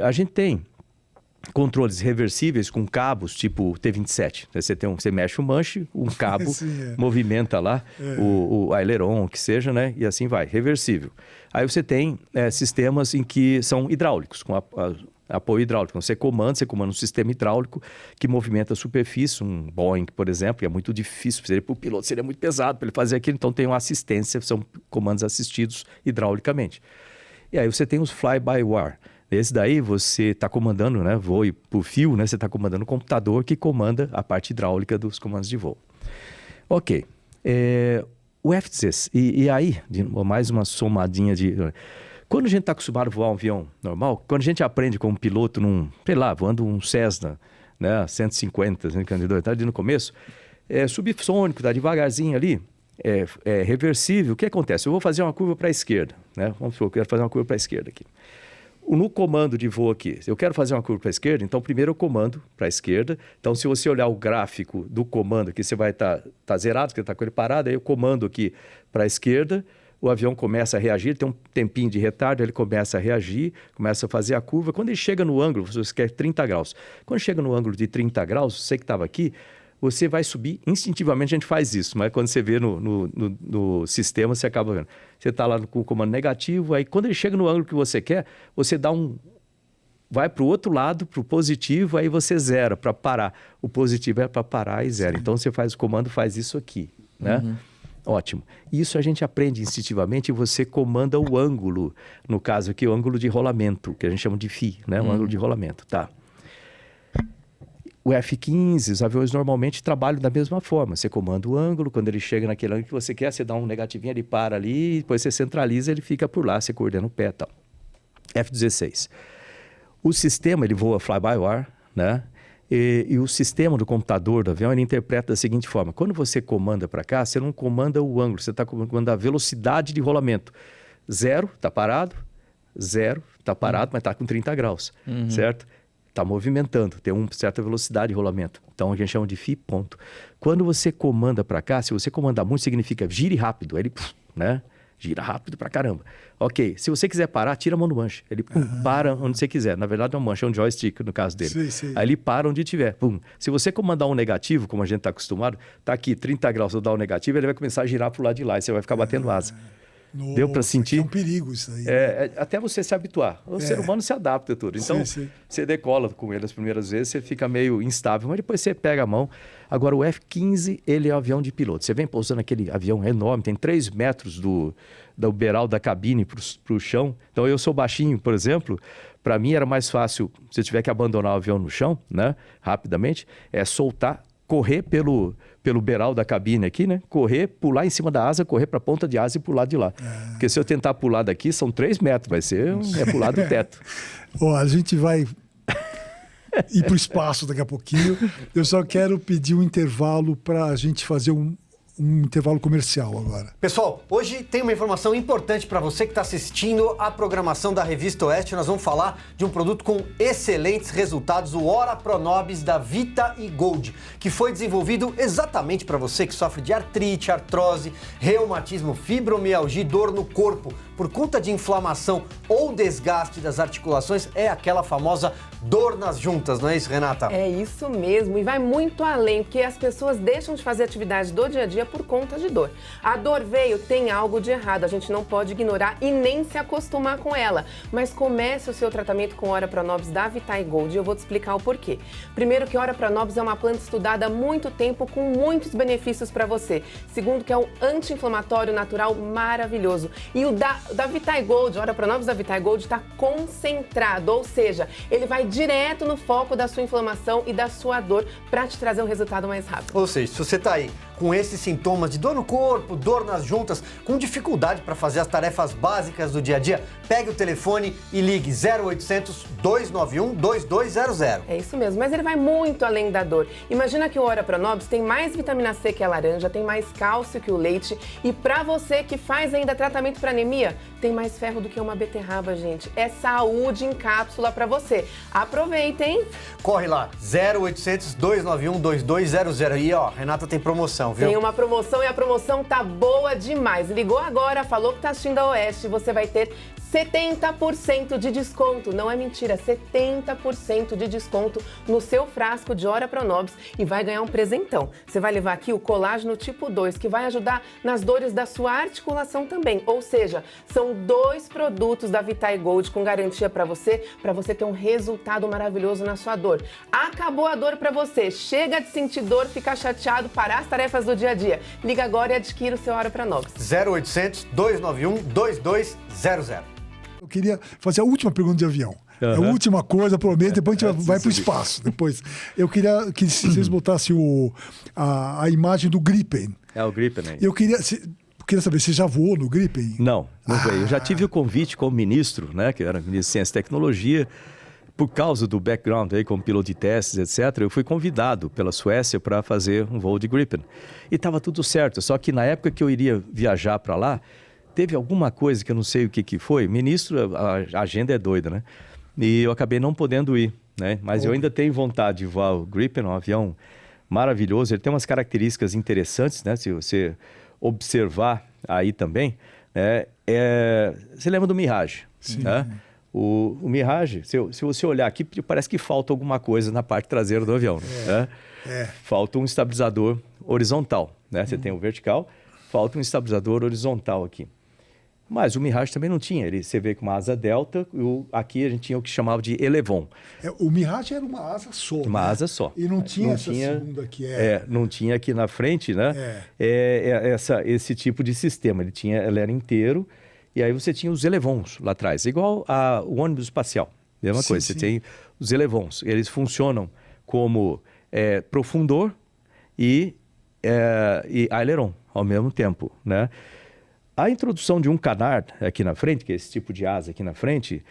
A gente tem controles reversíveis com cabos, tipo T-27. Você mexe o manche, um cabo movimenta lá o aileron, o que seja, né? E assim vai, reversível. Aí você tem sistemas em que são hidráulicos, com apoio hidráulico. Então, você comanda um sistema hidráulico que movimenta a superfície, um Boeing, por exemplo, que é muito difícil para o piloto, seria muito pesado para ele fazer aquilo, então tem uma assistência, são comandos assistidos hidraulicamente. E aí você tem os fly-by-wire. Esse daí você está comandando, né, voo por fio, né, você está comandando o computador que comanda a parte hidráulica dos comandos de voo. Ok. O F-16, e aí, mais uma somadinha de... Quando a gente está acostumado a voar um avião normal, quando a gente aprende como piloto voando um Cessna, né, 150, 152, tá ali no começo, subsônico, está devagarzinho ali, reversível. O que acontece? Eu vou fazer uma curva para a esquerda, né? Vamos supor que eu quero fazer uma curva para a esquerda aqui. No comando de voo aqui, eu quero fazer uma curva para a esquerda, então primeiro eu comando para a esquerda. Então, se você olhar o gráfico do comando aqui, você vai estar zerado, porque está com ele parado, aí eu comando aqui para a esquerda, o avião começa a reagir, tem um tempinho de retardo, ele começa a reagir, começa a fazer a curva. Quando ele chega no ângulo, você quer 30 graus. Quando chega no ângulo de 30 graus, você que estava aqui, você vai subir, instintivamente a gente faz isso, mas quando você vê no sistema, você acaba vendo. Você está lá com o comando negativo, aí quando ele chega no ângulo que você quer, você vai para o outro lado, para o positivo, aí você zera para parar. O positivo é para parar e zero. Então você faz o comando, faz isso aqui, né? Uhum. Ótimo. Isso a gente aprende instintivamente e você comanda o ângulo, no caso aqui, o ângulo de rolamento, que a gente chama de FI, né? O ângulo de rolamento, tá? O F-15, os aviões normalmente trabalham da mesma forma. Você comanda o ângulo, quando ele chega naquele ângulo que você quer, você dá um negativinho, ele para ali, depois você centraliza, ele fica por lá, você coordena o pé e tal. F-16. O sistema, ele voa fly-by-wire, né? E o sistema do computador do avião, ele interpreta da seguinte forma. Quando você comanda para cá, você não comanda o ângulo, você está comandando a velocidade de rolamento. 0, está parado. 0, está parado, mas está com 30 graus, certo? Está movimentando, tem uma certa velocidade de rolamento. Então, a gente chama de FI ponto. Quando você comanda para cá, se você comandar muito, significa gire rápido. Ele, né? Gira rápido pra caramba. Ok, se você quiser parar, tira a mão do manche. Ele para onde você quiser. Na verdade, não é um manche, é um joystick no caso dele. Sim. Aí ele para onde tiver. Se você comandar um negativo, como a gente está acostumado, tá aqui 30 graus, eu dar um negativo, ele vai começar a girar pro lado de lá e você vai ficar batendo asa. Nossa, deu para sentir? É um perigo isso aí. Até você se habituar. O ser humano se adapta a tudo. Então, você decola com ele as primeiras vezes, você fica meio instável, mas depois você pega a mão. Agora, o F-15, ele é um avião de piloto. Você vem pousando aquele avião enorme, tem 3 metros do beiral da cabine para o chão. Então, eu sou baixinho, por exemplo. Para mim, era mais fácil, se eu tiver que abandonar o avião no chão, né, rapidamente, soltar, correr pelo beiral da cabine aqui, né? Correr, pular em cima da asa, correr para a ponta de asa e pular de lá. Porque se eu tentar pular daqui, são 3 metros, vai ser pular do teto. A gente vai ir para o espaço daqui a pouquinho. Eu só quero pedir um intervalo para a gente fazer um intervalo comercial agora. Pessoal, hoje tem uma informação importante para você que está assistindo a programação da Revista Oeste. Nós vamos falar de um produto com excelentes resultados, o Ora Pronobis da Vita e Gold, que foi desenvolvido exatamente para você que sofre de artrite, artrose, reumatismo, fibromialgia e dor no corpo por conta de inflamação ou desgaste das articulações. É aquela famosa dor nas juntas, não é isso, Renata? É isso mesmo, e vai muito além, porque as pessoas deixam de fazer atividade do dia a dia por conta de dor. A dor veio, tem algo de errado, a gente não pode ignorar e nem se acostumar com ela. Mas comece o seu tratamento com Ora Pronobis da Vita e Gold e eu vou te explicar o porquê. Primeiro que Ora Pronobis é uma planta estudada há muito tempo com muitos benefícios para você. Segundo que é um anti-inflamatório natural maravilhoso. E o da Vita e Gold, Ora Pronobis da Vita e Gold está concentrado, ou seja, ele vai direto no foco da sua inflamação e da sua dor para te trazer um resultado mais rápido. Ou seja, se você está aí com esses sintomas de dor no corpo, dor nas juntas, com dificuldade para fazer as tarefas básicas do dia a dia, pegue o telefone e ligue 0800 291 2200. É isso mesmo, mas ele vai muito além da dor. Imagina que o Ora Pronobis tem mais vitamina C que a laranja, tem mais cálcio que o leite e para você que faz ainda tratamento para anemia, tem mais ferro do que uma beterraba, gente. É saúde em cápsula para você. Aproveitem! Corre lá, 0800 291 2200. E ó, Renata tem promoção, viu? Tem uma promoção e a promoção tá boa demais. Ligou agora, falou que tá assistindo a Oeste, você vai ter 70% de desconto. Não é mentira, 70% de desconto no seu frasco de Ora Pronobis e vai ganhar um presentão. Você vai levar aqui o colágeno tipo 2, que vai ajudar nas dores da sua articulação também. Ou seja, são 2 produtos da Vita e Gold com garantia para você ter um resultado maravilhoso na sua dor. Acabou a dor para você, chega de sentir dor, ficar chateado, parar as tarefas do dia a dia. Liga agora e adquira o seu Ora Pronobis. 0800 291 2200. Eu queria fazer a última pergunta de avião. É a última coisa, prometo, depois a gente vai para o espaço. Depois. Eu queria que vocês botassem a imagem do Gripen. É o Gripen aí. Eu queria saber, você já voou no Gripen? Não veio. Eu já tive o convite como ministro, né, que era ministro de Ciência e Tecnologia, por causa do background aí como piloto de testes, etc. Eu fui convidado pela Suécia para fazer um voo de Gripen. E estava tudo certo, só que na época que eu iria viajar para lá, teve alguma coisa que eu não sei o que foi. Ministro, a agenda é doida, né? E eu acabei não podendo ir, né? Mas eu ainda tenho vontade de voar o Gripen, um avião maravilhoso. Ele tem umas características interessantes, né? Se você observar aí também, né? Você lembra do Mirage? Sim. Né? O Mirage, se você olhar aqui, parece que falta alguma coisa na parte traseira do avião. Né? Falta um estabilizador horizontal, né? Você tem o vertical, falta um estabilizador horizontal aqui. Mas o Mirage também não tinha. Você vê com uma asa delta, aqui a gente tinha o que chamava de elevon. O Mirage era uma asa só. Uma asa só. E não tinha essa segunda que não tinha aqui na frente, né? Esse tipo de sistema. Ele era inteiro, e aí você tinha os elevons lá atrás. Igual o ônibus espacial. Mesma coisa, você tem os elevons. Eles funcionam como profundor e aileron ao mesmo tempo, né? A introdução de um canard aqui na frente, que é esse tipo de asa aqui na frente,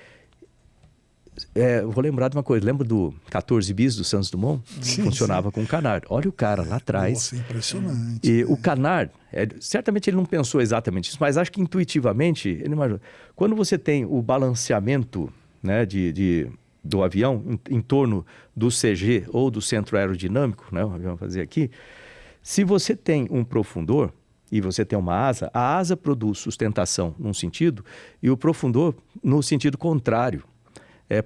eu vou lembrar de uma coisa. Lembra do 14 bis do Santos Dumont? Funcionava com um canard. Olha o cara lá atrás. Nossa, impressionante. E o canard, certamente ele não pensou exatamente isso, mas acho que intuitivamente ele imaginou. Quando você tem o balanceamento, né, do avião em torno do CG ou do centro aerodinâmico, né, o avião vai fazer aqui, se você tem um profundor e você tem uma asa, a asa produz sustentação num sentido e o profundor no sentido contrário,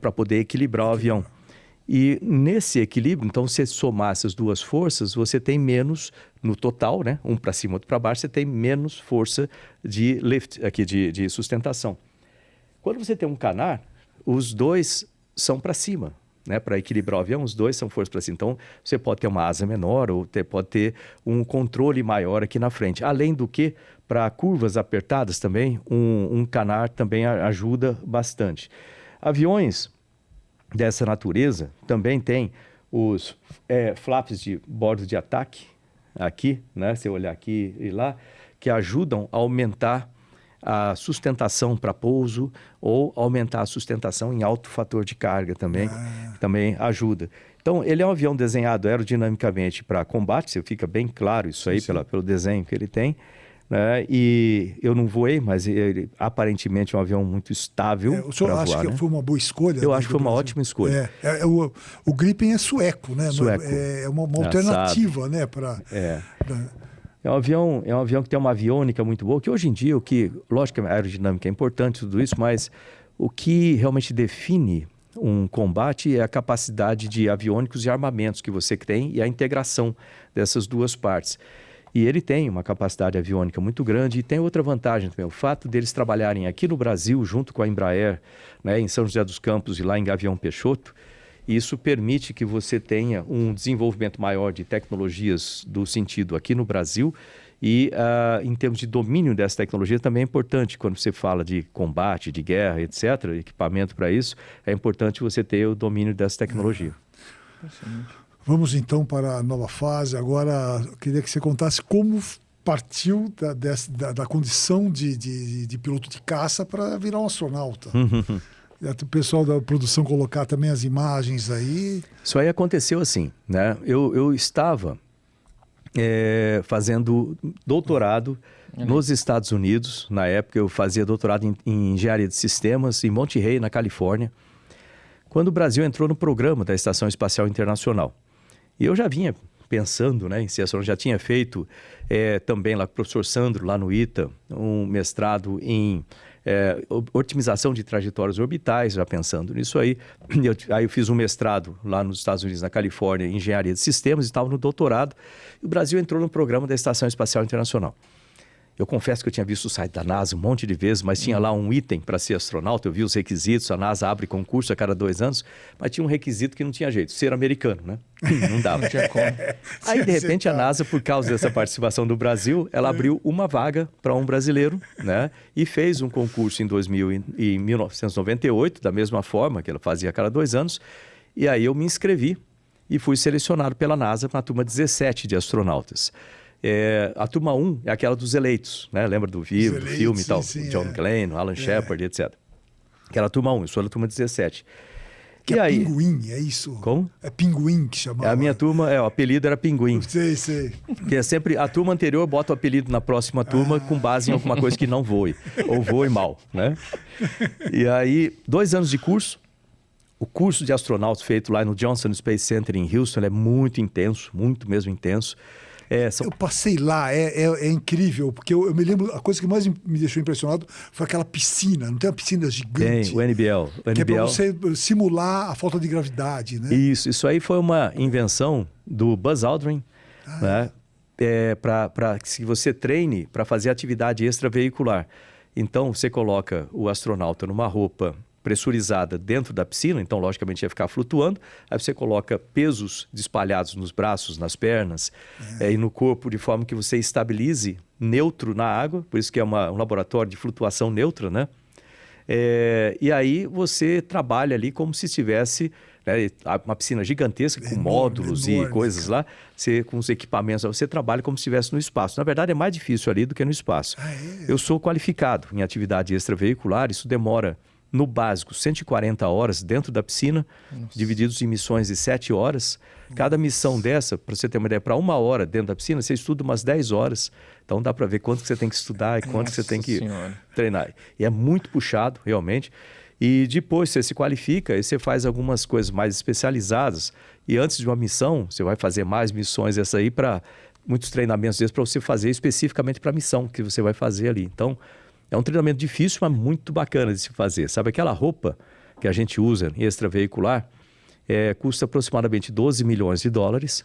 para poder equilibrar o avião. E nesse equilíbrio, então, se somar essas duas forças, você tem menos, no total, né, um para cima, outro para baixo, você tem menos força de lift, aqui, de sustentação. Quando você tem um canard, os dois são para cima. Né, para equilibrar o avião, os dois são forças para cima. Então, você pode ter uma asa menor ou pode ter um controle maior aqui na frente. Além do que, para curvas apertadas também, um canard também ajuda bastante. Aviões dessa natureza também tem os flaps de bordo de ataque, aqui, né, se eu olhar aqui e lá, que ajudam a aumentar a sustentação para pouso ou aumentar a sustentação em alto fator de carga também, também ajuda. Então, ele é um avião desenhado aerodinamicamente para combate, fica bem claro isso aí pelo desenho que ele tem. Né? E eu não voei, mas ele aparentemente é um avião muito estável. O senhor acha que foi uma boa escolha? Eu acho que foi uma ótima escolha. O Gripen é sueco, né? Sueco. É uma alternativa, né? É um avião que tem uma aviônica muito boa, que hoje em dia, lógico que a aerodinâmica é importante, tudo isso, mas o que realmente define um combate é a capacidade de aviônicos e armamentos que você tem e a integração dessas duas partes. E ele tem uma capacidade aviônica muito grande e tem outra vantagem também, o fato deles trabalharem aqui no Brasil, junto com a Embraer, né, em São José dos Campos e lá em Gavião Peixoto, isso permite que você tenha um desenvolvimento maior de tecnologias do sentido aqui no Brasil e em termos de domínio dessa tecnologia também é importante, quando você fala de combate, de guerra, etc., equipamento para isso, é importante você ter o domínio dessa tecnologia. Vamos então para a nova fase. Agora, eu queria que você contasse como partiu da condição de piloto de caça para virar um astronauta. O pessoal da produção colocar também as imagens aí. Isso aí aconteceu assim, né? Eu estava fazendo doutorado nos Estados Unidos. Na época, eu fazia doutorado em engenharia de sistemas em Monterey, na Califórnia, quando o Brasil entrou no programa da Estação Espacial Internacional. E eu já vinha pensando, né, em ser astronauta, já tinha feito também lá com o professor Sandro, lá no ITA, um mestrado em otimização de trajetórias orbitais, já pensando nisso aí. Aí eu fiz um mestrado lá nos Estados Unidos, na Califórnia, em engenharia de sistemas, e estava no doutorado. E o Brasil entrou no programa da Estação Espacial Internacional. Eu confesso que eu tinha visto o site da NASA um monte de vezes, mas tinha lá um item para ser astronauta. Eu vi os requisitos, a NASA abre concurso a cada 2 anos, mas tinha um requisito que não tinha jeito, ser americano, né? Não dava. Não tinha como. Aí, de repente, a NASA, por causa dessa participação do Brasil, ela abriu uma vaga para um brasileiro, né? E fez um concurso em 1998, da mesma forma que ela fazia a cada 2 anos. E aí eu me inscrevi e fui selecionado pela NASA para a turma 17 de astronautas. A turma 1 é aquela dos eleitos, né? Lembra do filme e tal? Sim, John Glenn, Alan Shepard, etc. Aquela turma 1, eu sou da turma 17. Que aí, Pinguim, é isso? Como? É Pinguim que chamava. A minha turma, o apelido era Pinguim. Sei. Porque sempre a turma anterior bota o apelido na próxima turma com base em alguma coisa que não voe, ou voe mal, né? E aí, 2 anos de curso. O curso de astronautas feito lá no Johnson Space Center em Houston é muito intenso, muito mesmo intenso. Eu passei lá, é incrível, porque eu me lembro, a coisa que mais me deixou impressionado foi aquela piscina, não tem uma piscina gigante? Tem, o NBL. Que é para você simular a falta de gravidade, né? Isso aí foi uma invenção do Buzz Aldrin, né? Para que você treine para fazer atividade extraveicular. Então, você coloca o astronauta numa roupa pressurizada dentro da piscina, então logicamente ia ficar flutuando, aí você coloca pesos espalhados nos braços, nas pernas e no corpo, de forma que você estabilize neutro na água, por isso que é um laboratório de flutuação neutra, né? E aí você trabalha ali como se estivesse, né, uma piscina gigantesca com módulos e coisas lá, com os equipamentos, você trabalha como se estivesse no espaço. Na verdade é mais difícil ali do que no espaço. Eu sou qualificado em atividade extraveicular, isso demora no básico, 140 horas dentro da piscina, divididos em missões de 7 horas. Cada missão dessa, para você ter uma ideia, para 1 hora dentro da piscina, você estuda umas 10 horas. Então dá para ver quanto que você tem que estudar e quanto que você tem que treinar. E é muito puxado, realmente. E depois você se qualifica e você faz algumas coisas mais especializadas. E antes de uma missão, você vai fazer mais missões essa aí, para muitos treinamentos desses, para você fazer especificamente para a missão que você vai fazer ali. Então, é um treinamento difícil, mas muito bacana de se fazer. Sabe aquela roupa que a gente usa em extraveicular? Custa aproximadamente $12 milhões. Nossa.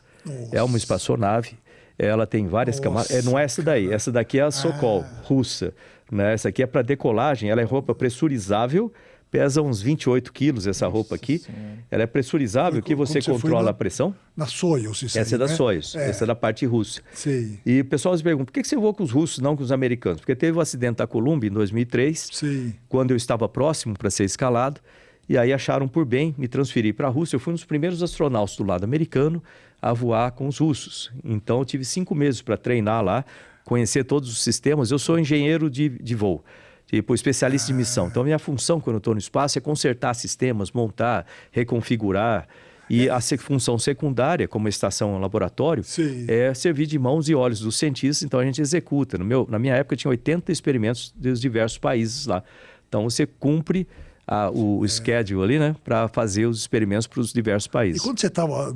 É uma espaçonave. Ela tem várias camadas. Não é essa daí. Essa daqui é a Sokol, russa. Né? Essa aqui é para decolagem. Ela é roupa pressurizável. Pesa uns 28 quilos essa roupa aqui. Senhora. Ela é pressurizável, que você controla a pressão. Na Soyuz, isso essa aí, é da Soyuz, essa é da parte russa. Sei. E o pessoal se pergunta, por que você voa com os russos, não com os americanos? Porque teve o acidente da Columbia em 2003, quando eu estava próximo para ser escalado, e aí acharam por bem me transferir para a Rússia. Eu fui um dos primeiros astronautas do lado americano a voar com os russos. Então eu tive 5 meses para treinar lá, conhecer todos os sistemas. Eu sou engenheiro de voo. Tipo, especialista de missão. Então, a minha função quando eu estou no espaço é consertar sistemas, montar, reconfigurar. E a função secundária, como estação laboratório, Sim. é servir de mãos e olhos dos cientistas. Então a gente executa. Na minha época tinha 80 experimentos dos diversos países lá. Então você cumpre o schedule ali, né, para fazer os experimentos para os diversos países. E quando você estava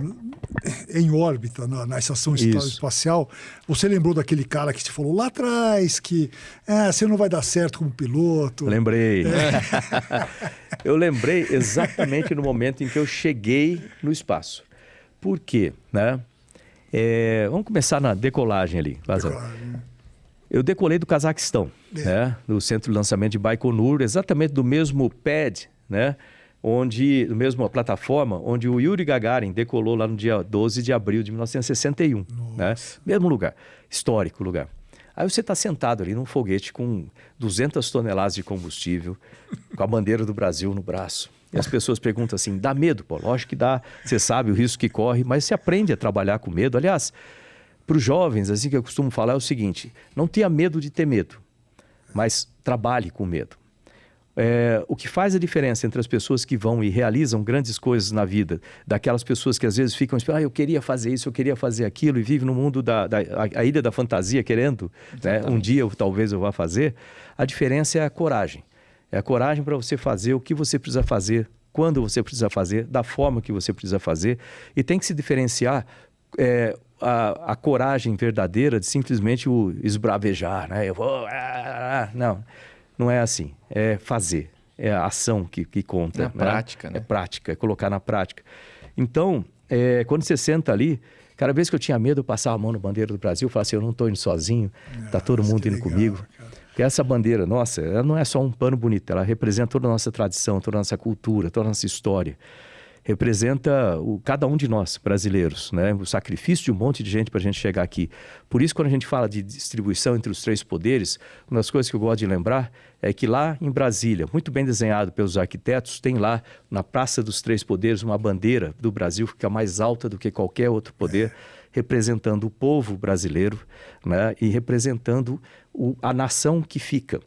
em órbita na estação Isso. espacial, você lembrou daquele cara que te falou lá atrás que você não vai dar certo como piloto? Lembrei. Eu lembrei exatamente no momento em que eu cheguei no espaço. Por quê? Né? Vamos começar na decolagem ali, Lázaro. Eu decolei do Cazaquistão, né? Do centro de lançamento de Baikonur, exatamente do mesmo pad, né? Da mesma plataforma onde o Yuri Gagarin decolou lá no dia 12 de abril de 1961. Né? Mesmo lugar, histórico lugar. Aí você está sentado ali num foguete com 200 toneladas de combustível, com a bandeira do Brasil no braço. E as pessoas perguntam assim, dá medo, pô? Lógico que dá, você sabe o risco que corre, mas você aprende a trabalhar com medo. Aliás, para os jovens, assim que eu costumo falar é o seguinte, não tenha medo de ter medo, mas trabalhe com medo. O que faz a diferença entre as pessoas que vão e realizam grandes coisas na vida, daquelas pessoas que às vezes ficam esperando, eu queria fazer isso, eu queria fazer aquilo, e vivem no mundo a ilha da fantasia querendo, né? Um dia talvez eu vá fazer, a diferença é a coragem. É a coragem para você fazer o que você precisa fazer, quando você precisa fazer, da forma que você precisa fazer, e tem que se diferenciar a coragem verdadeira de simplesmente o esbravejar, né? Eu vou... Não é assim. É fazer. É a ação que conta. É a prática, né? É prática, é colocar na prática. Então, quando você senta ali, cada vez que eu tinha medo, eu passava a mão na bandeira do Brasil, eu falava assim, eu não estou indo sozinho, está todo mundo indo comigo. Cara. Porque essa bandeira, nossa, ela não é só um pano bonito, ela representa toda a nossa tradição, toda a nossa cultura, toda a nossa história. Representa cada um de nós, brasileiros, né? O sacrifício de um monte de gente para a gente chegar aqui. Por isso, quando a gente fala de distribuição entre os três poderes, uma das coisas que eu gosto de lembrar é que lá em Brasília, muito bem desenhado pelos arquitetos, tem lá na Praça dos Três Poderes uma bandeira do Brasil que fica mais alta do que qualquer outro poder, representando o povo brasileiro, né? E representando a nação que fica.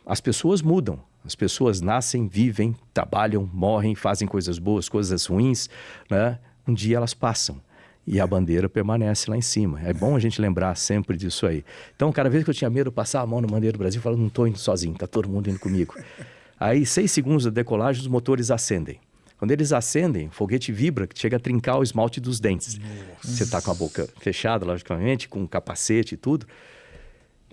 As pessoas mudam. As pessoas nascem, vivem, trabalham, morrem, fazem coisas boas, coisas ruins, né? Um dia elas passam e a bandeira permanece lá em cima. É bom a gente lembrar sempre disso aí. Então, cada vez que eu tinha medo, eu passava a mão na bandeira do Brasil e falava, não estou indo sozinho, está todo mundo indo comigo. Aí, 6 segundos da decolagem, os motores acendem. Quando eles acendem, o foguete vibra, que chega a trincar o esmalte dos dentes. Nossa. Você está com a boca fechada, logicamente, com um capacete e tudo.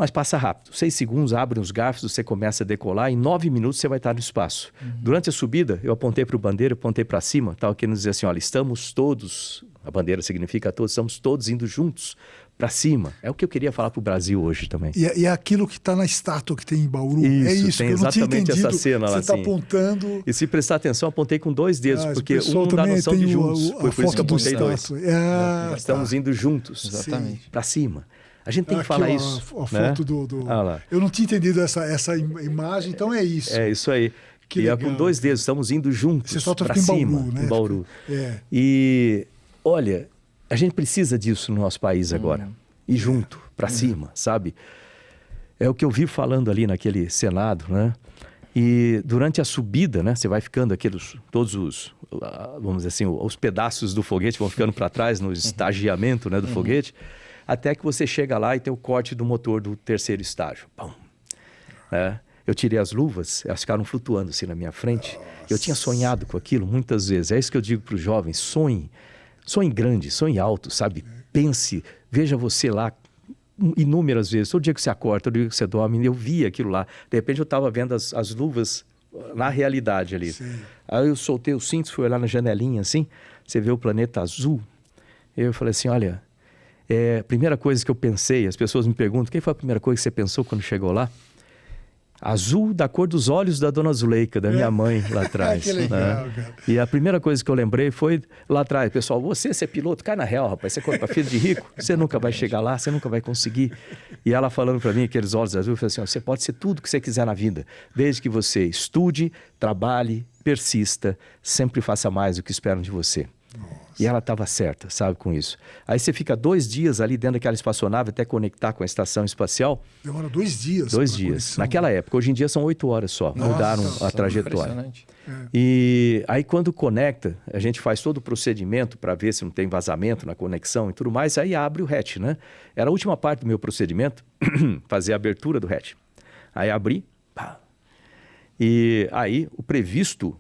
Mas passa rápido. 6 segundos, abrem os garfos, você começa a decolar, em 9 minutos você vai estar no espaço. Durante a subida, eu apontei para o bandeira, apontei para cima, estava querendo dizer assim, olha, estamos todos, a bandeira significa todos, estamos todos indo juntos para cima. É o que eu queria falar para o Brasil hoje também. E é aquilo que está na estátua que tem em Bauru. Isso, é isso, tem que eu não tinha exatamente entendido. essa cena lá. Você está assim. Apontando... E se prestar atenção, apontei com 2 dedos, porque um dá noção de juntos. Foi por isso que eu apontei 2. Estamos indo juntos, exatamente, para cima. A gente tem que falar isso. A foto do... Eu não tinha entendido essa imagem, então é isso. É isso aí. Que e legal, com 2 dedos, estamos indo juntos para cima, Bauru, né? em Bauru. E, olha, a gente precisa disso no nosso país agora. Ir junto, para cima, sabe? É o que eu vi falando ali naquele Senado, né? E durante a subida, né? Você vai ficando todos os, vamos dizer assim, os pedaços do foguete vão ficando para trás no estagiamento, né, do foguete. Até que você chega lá e tem o corte do motor do 3º estágio. Pum. Eu tirei as luvas, elas ficaram flutuando assim na minha frente. Nossa. Eu tinha sonhado com aquilo muitas vezes. É isso que eu digo para os jovens, sonhe grande, sonhe alto, sabe? Pense, veja você lá inúmeras vezes. Todo dia que você acorda, todo dia que você dorme, eu via aquilo lá. De repente eu estava vendo as luvas na realidade ali. Sim. Aí eu soltei o cinto, fui olhar na janelinha assim, você vê o planeta azul. Eu falei assim, olha... a primeira coisa que eu pensei, as pessoas me perguntam, quem foi a primeira coisa que você pensou quando chegou lá? Azul da cor dos olhos da dona Zuleika, da minha mãe lá atrás. Que legal, né? Cara. E a primeira coisa que eu lembrei foi lá atrás, pessoal, você é piloto, cai na real, rapaz, você corre para filho de rico, você nunca vai chegar lá, você nunca vai conseguir. E ela falando para mim, aqueles olhos azuis, eu falei assim, você pode ser tudo que você quiser na vida, desde que você estude, trabalhe, persista, sempre faça mais do que esperam de você. E ela estava certa, sabe, com isso. Aí você fica 2 dias ali dentro daquela espaçonave até conectar com a estação espacial. Demora 2 dias. 2 dias. Conexão. Naquela época. Hoje em dia são 8 horas só. Mudaram a trajetória. Impressionante. E aí quando conecta, a gente faz todo o procedimento para ver se não tem vazamento na conexão e tudo mais. Aí abre o hatch, né? Era a última parte do meu procedimento, fazer a abertura do hatch. Aí abri, pá. E aí o previsto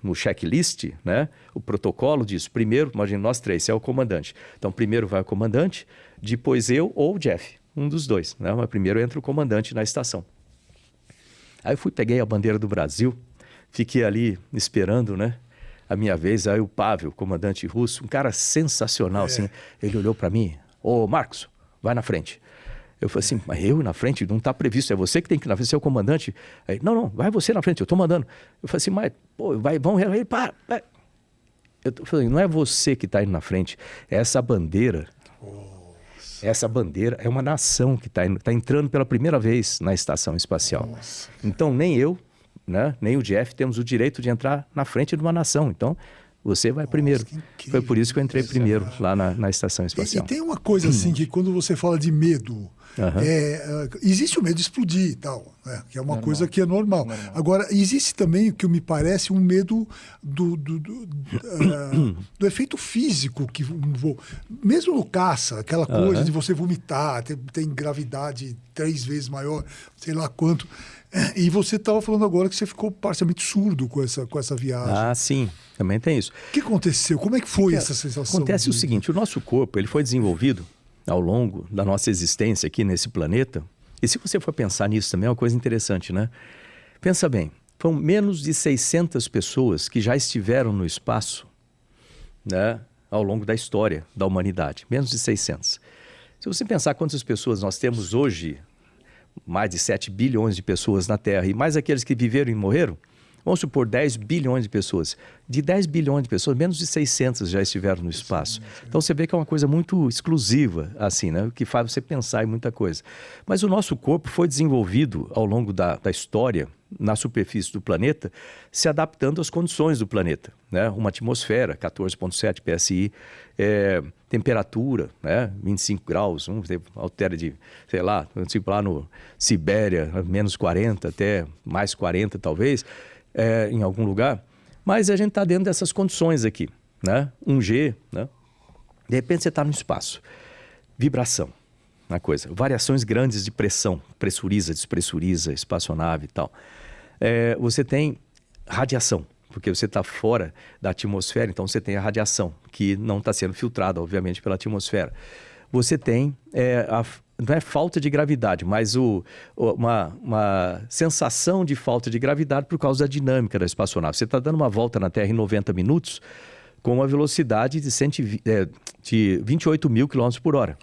no checklist, né? O protocolo diz, primeiro, imagina nós 3, você é o comandante. Então, primeiro vai o comandante, depois eu ou o Jeff, um dos 2, né? Mas primeiro entra o comandante na estação. Aí eu fui, peguei a bandeira do Brasil, fiquei ali esperando, né? A minha vez, aí o Pavel, comandante russo, um cara sensacional, assim, ele olhou para mim, ô Marcos, vai na frente. Eu falei assim, mas eu na frente? Não está previsto, é você que tem que ir na frente, você é o comandante. Aí, não, vai você na frente, eu estou mandando. Eu falei assim, mas, pô, vamos, ele, para. Eu falei, não é você que está indo na frente, é essa bandeira. Essa bandeira é uma nação que está entrando pela primeira vez na estação espacial. Nossa. Então, nem eu, né, nem o Jeff temos o direito de entrar na frente de uma nação. Então, você vai primeiro. Foi por isso que eu entrei primeiro lá na estação espacial. E tem uma coisa assim, que quando você fala de medo, existe o medo de explodir e tal, né? Que é uma coisa que é normal. Agora, existe também, o que me parece, um medo do efeito físico, que mesmo no caça, aquela coisa de você vomitar, tem gravidade 3 vezes maior, sei lá quanto. E você estava falando agora que você ficou parcialmente surdo com essa viagem. Ah, sim, também tem isso. O que aconteceu? Como é que foi essa sensação? Acontece o seguinte, o nosso corpo ele foi desenvolvido ao longo da nossa existência aqui nesse planeta. E se você for pensar nisso também é uma coisa interessante, né? Pensa bem, foram menos de 600 pessoas que já estiveram no espaço, né, ao longo da história da humanidade. Menos de 600. Se você pensar quantas pessoas nós temos hoje, mais de 7 bilhões de pessoas na Terra, e mais aqueles que viveram e morreram, vamos supor 10 bilhões de pessoas. De 10 bilhões de pessoas, menos de 600 já estiveram no espaço. Então você vê que é uma coisa muito exclusiva, assim, né? Que faz você pensar em muita coisa. Mas o nosso corpo foi desenvolvido ao longo da história, na superfície do planeta, se adaptando às condições do planeta, né? Uma atmosfera, 14,7 PSI, temperatura, né? 25 graus, altera de, sei lá, tipo lá no Sibéria, menos 40 até mais 40 talvez, em algum lugar. Mas a gente está dentro dessas condições aqui, né? 1G, né? De repente você está no espaço. Vibração, uma coisa. Variações grandes de pressão, pressuriza, despressuriza, espaçonave e tal. Você tem radiação, porque você está fora da atmosfera, então você tem a radiação, que não está sendo filtrada, obviamente, pela atmosfera. Você tem, não é falta de gravidade, mas uma sensação de falta de gravidade por causa da dinâmica da espaçonave. Você está dando uma volta na Terra em 90 minutos com uma velocidade de 28 mil km por hora.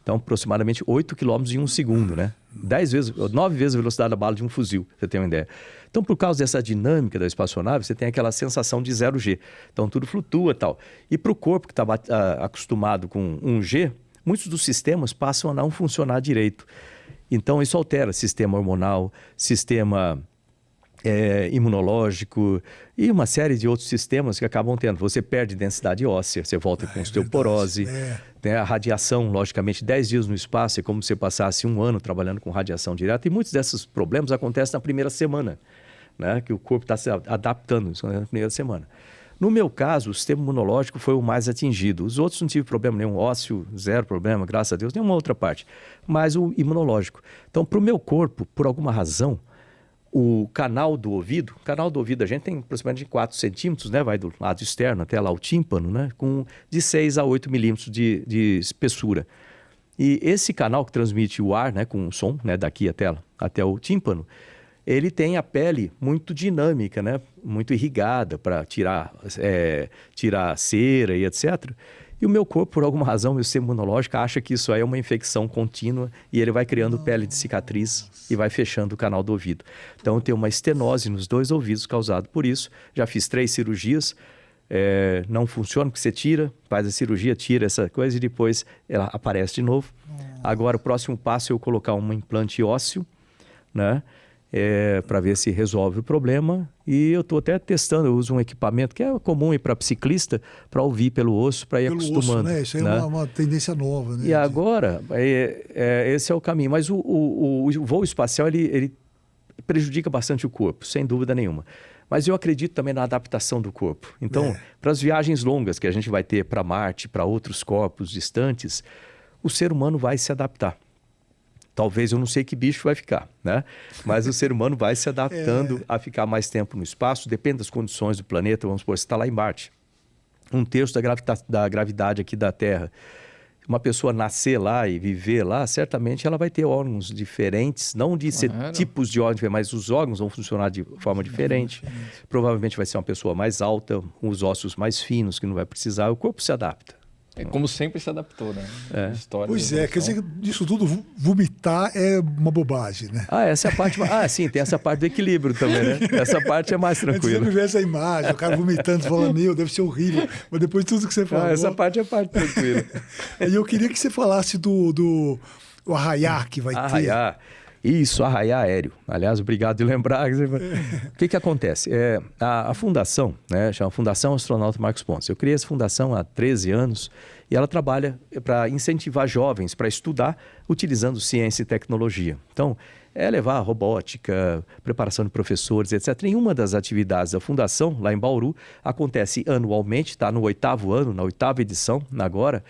Então, aproximadamente 8 km em 1 segundo, né? 9 vezes a velocidade da bala de um fuzil, você tem uma ideia. Então, por causa dessa dinâmica da espaçonave, você tem aquela sensação de 0G. Então, tudo flutua e tal. E para o corpo que estava acostumado com 1G, muitos dos sistemas passam a não funcionar direito. Então, isso altera sistema hormonal, sistema imunológico e uma série de outros sistemas que acabam tendo. Você perde densidade óssea, você volta com osteoporose. Né? A radiação, logicamente, 10 dias no espaço é como se você passasse 1 ano trabalhando com radiação direta. E muitos desses problemas acontecem na primeira semana, né? Que o corpo está se adaptando na primeira semana. No meu caso, o sistema imunológico foi o mais atingido. Os outros não tive problema nenhum, ósseo, zero problema, graças a Deus, nenhuma outra parte. Mas o imunológico. Então, para o meu corpo, por alguma razão, o canal do ouvido a gente tem aproximadamente 4 centímetros, né? Vai do lado externo até lá o tímpano, né? Com de 6 a 8 milímetros de espessura. E esse canal que transmite o ar, né? Com o som, né? Daqui até o tímpano, ele tem a pele muito dinâmica, né? Muito irrigada para tirar cera e etc. E o meu corpo, por alguma razão, meu sistema imunológico acha que isso aí é uma infecção contínua e ele vai criando pele de cicatriz e vai fechando o canal do ouvido. Então, eu tenho uma estenose nos 2 ouvidos causado por isso. Já fiz 3 cirurgias, não funciona porque você faz a cirurgia, tira essa coisa e depois ela aparece de novo. Agora, o próximo passo é eu colocar um implante ósseo, né? para ver se resolve o problema. E eu estou até testando, eu uso um equipamento que é comum para ciclista, para ouvir pelo osso, para ir Pelo acostumando. osso, né? Isso aí é uma tendência nova, né? E agora, esse é o caminho. Mas o voo espacial, ele prejudica bastante o corpo, sem dúvida nenhuma. Mas eu acredito também na adaptação do corpo. Então, para as viagens longas que a gente vai ter para Marte, para outros corpos distantes, o ser humano vai se adaptar. Talvez eu não sei que bicho vai ficar, né? Mas o ser humano vai se adaptando a ficar mais tempo no espaço, depende das condições do planeta. Vamos supor, você está lá em Marte, 1/3 da gravidade aqui da Terra. Uma pessoa nascer lá e viver lá, certamente ela vai ter órgãos diferentes, não de ser tipos de órgãos, mas os órgãos vão funcionar de forma diferente. Provavelmente vai ser uma pessoa mais alta, com os ossos mais finos, que não vai precisar. O corpo se adapta. É como sempre se adaptou, né? História Pois é, quer dizer que disso tudo, vomitar é uma bobagem, né? Essa é a parte... sim, tem essa parte do equilíbrio também, né? Essa parte é mais tranquila. Antes de ver essa imagem, o cara vomitando, falando, meu, deve ser horrível. Mas depois de tudo que você falou... essa parte é a parte tranquila. E eu queria que você falasse do arraiá que vai ter. Isso, arraiá aéreo. Aliás, obrigado de lembrar. O que acontece? A fundação, né, chama Fundação Astronauta Marcos Pontes. Eu criei essa fundação há 13 anos e ela trabalha para incentivar jovens para estudar utilizando ciência e tecnologia. Então, levar robótica, preparação de professores, etc. Nenhuma das atividades da fundação, lá em Bauru, acontece anualmente, está no 8º ano, na 8ª edição, agora,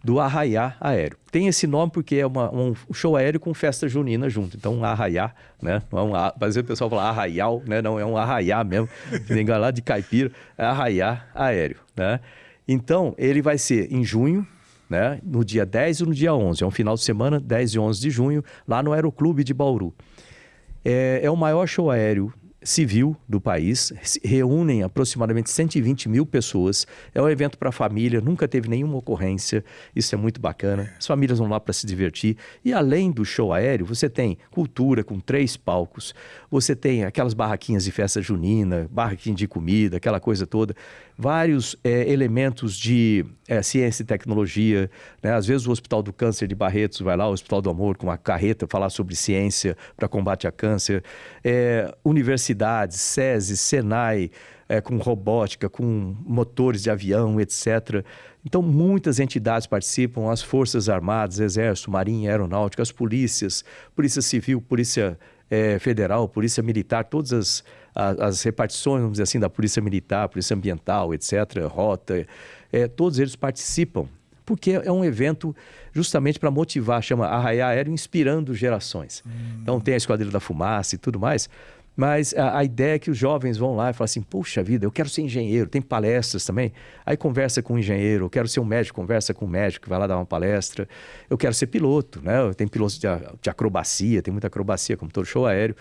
do arraiá aéreo. Tem esse nome porque é um show aéreo com festa junina junto. Então, um arraiá, né? Não é às vezes o pessoal fala arraial, né? Não, é um arraiá mesmo. Vem lá de caipira, é arraiá aéreo, né? Então, ele vai ser em junho, né? No dia 10 e no dia 11. É um final de semana, 10 e 11 de junho, lá no Aeroclube de Bauru. É o maior show aéreo civil do país, reúnem aproximadamente 120 mil pessoas, é um evento para a família, nunca teve nenhuma ocorrência, isso é muito bacana, as famílias vão lá para se divertir, e além do show aéreo, você tem cultura com 3 palcos, você tem aquelas barraquinhas de festa junina, barraquinha de comida, aquela coisa toda, vários elementos de ciência e tecnologia, né? Às vezes o Hospital do Câncer de Barretos vai lá, o Hospital do Amor com uma carreta falar sobre ciência para combate a câncer, universidades, SESI, Senai, com robótica, com motores de avião, etc. Então, muitas entidades participam, as Forças Armadas, Exército, Marinha, Aeronáutica, as polícias, Polícia Civil, Polícia Federal, Polícia Militar, todas as repartições, vamos dizer assim, da Polícia Militar, Polícia Ambiental, etc., Rota, todos eles participam, porque é um evento justamente para motivar, chama Arraiá Aéreo Inspirando Gerações. Então, tem a Esquadrilha da Fumaça e tudo mais, mas a ideia é que os jovens vão lá e falam assim, puxa vida, eu quero ser engenheiro, tem palestras também, aí conversa com um engenheiro, eu quero ser um médico, conversa com um médico que vai lá dar uma palestra, eu quero ser piloto, né? Tem pilotos de acrobacia, tem muita acrobacia, como todo show aéreo.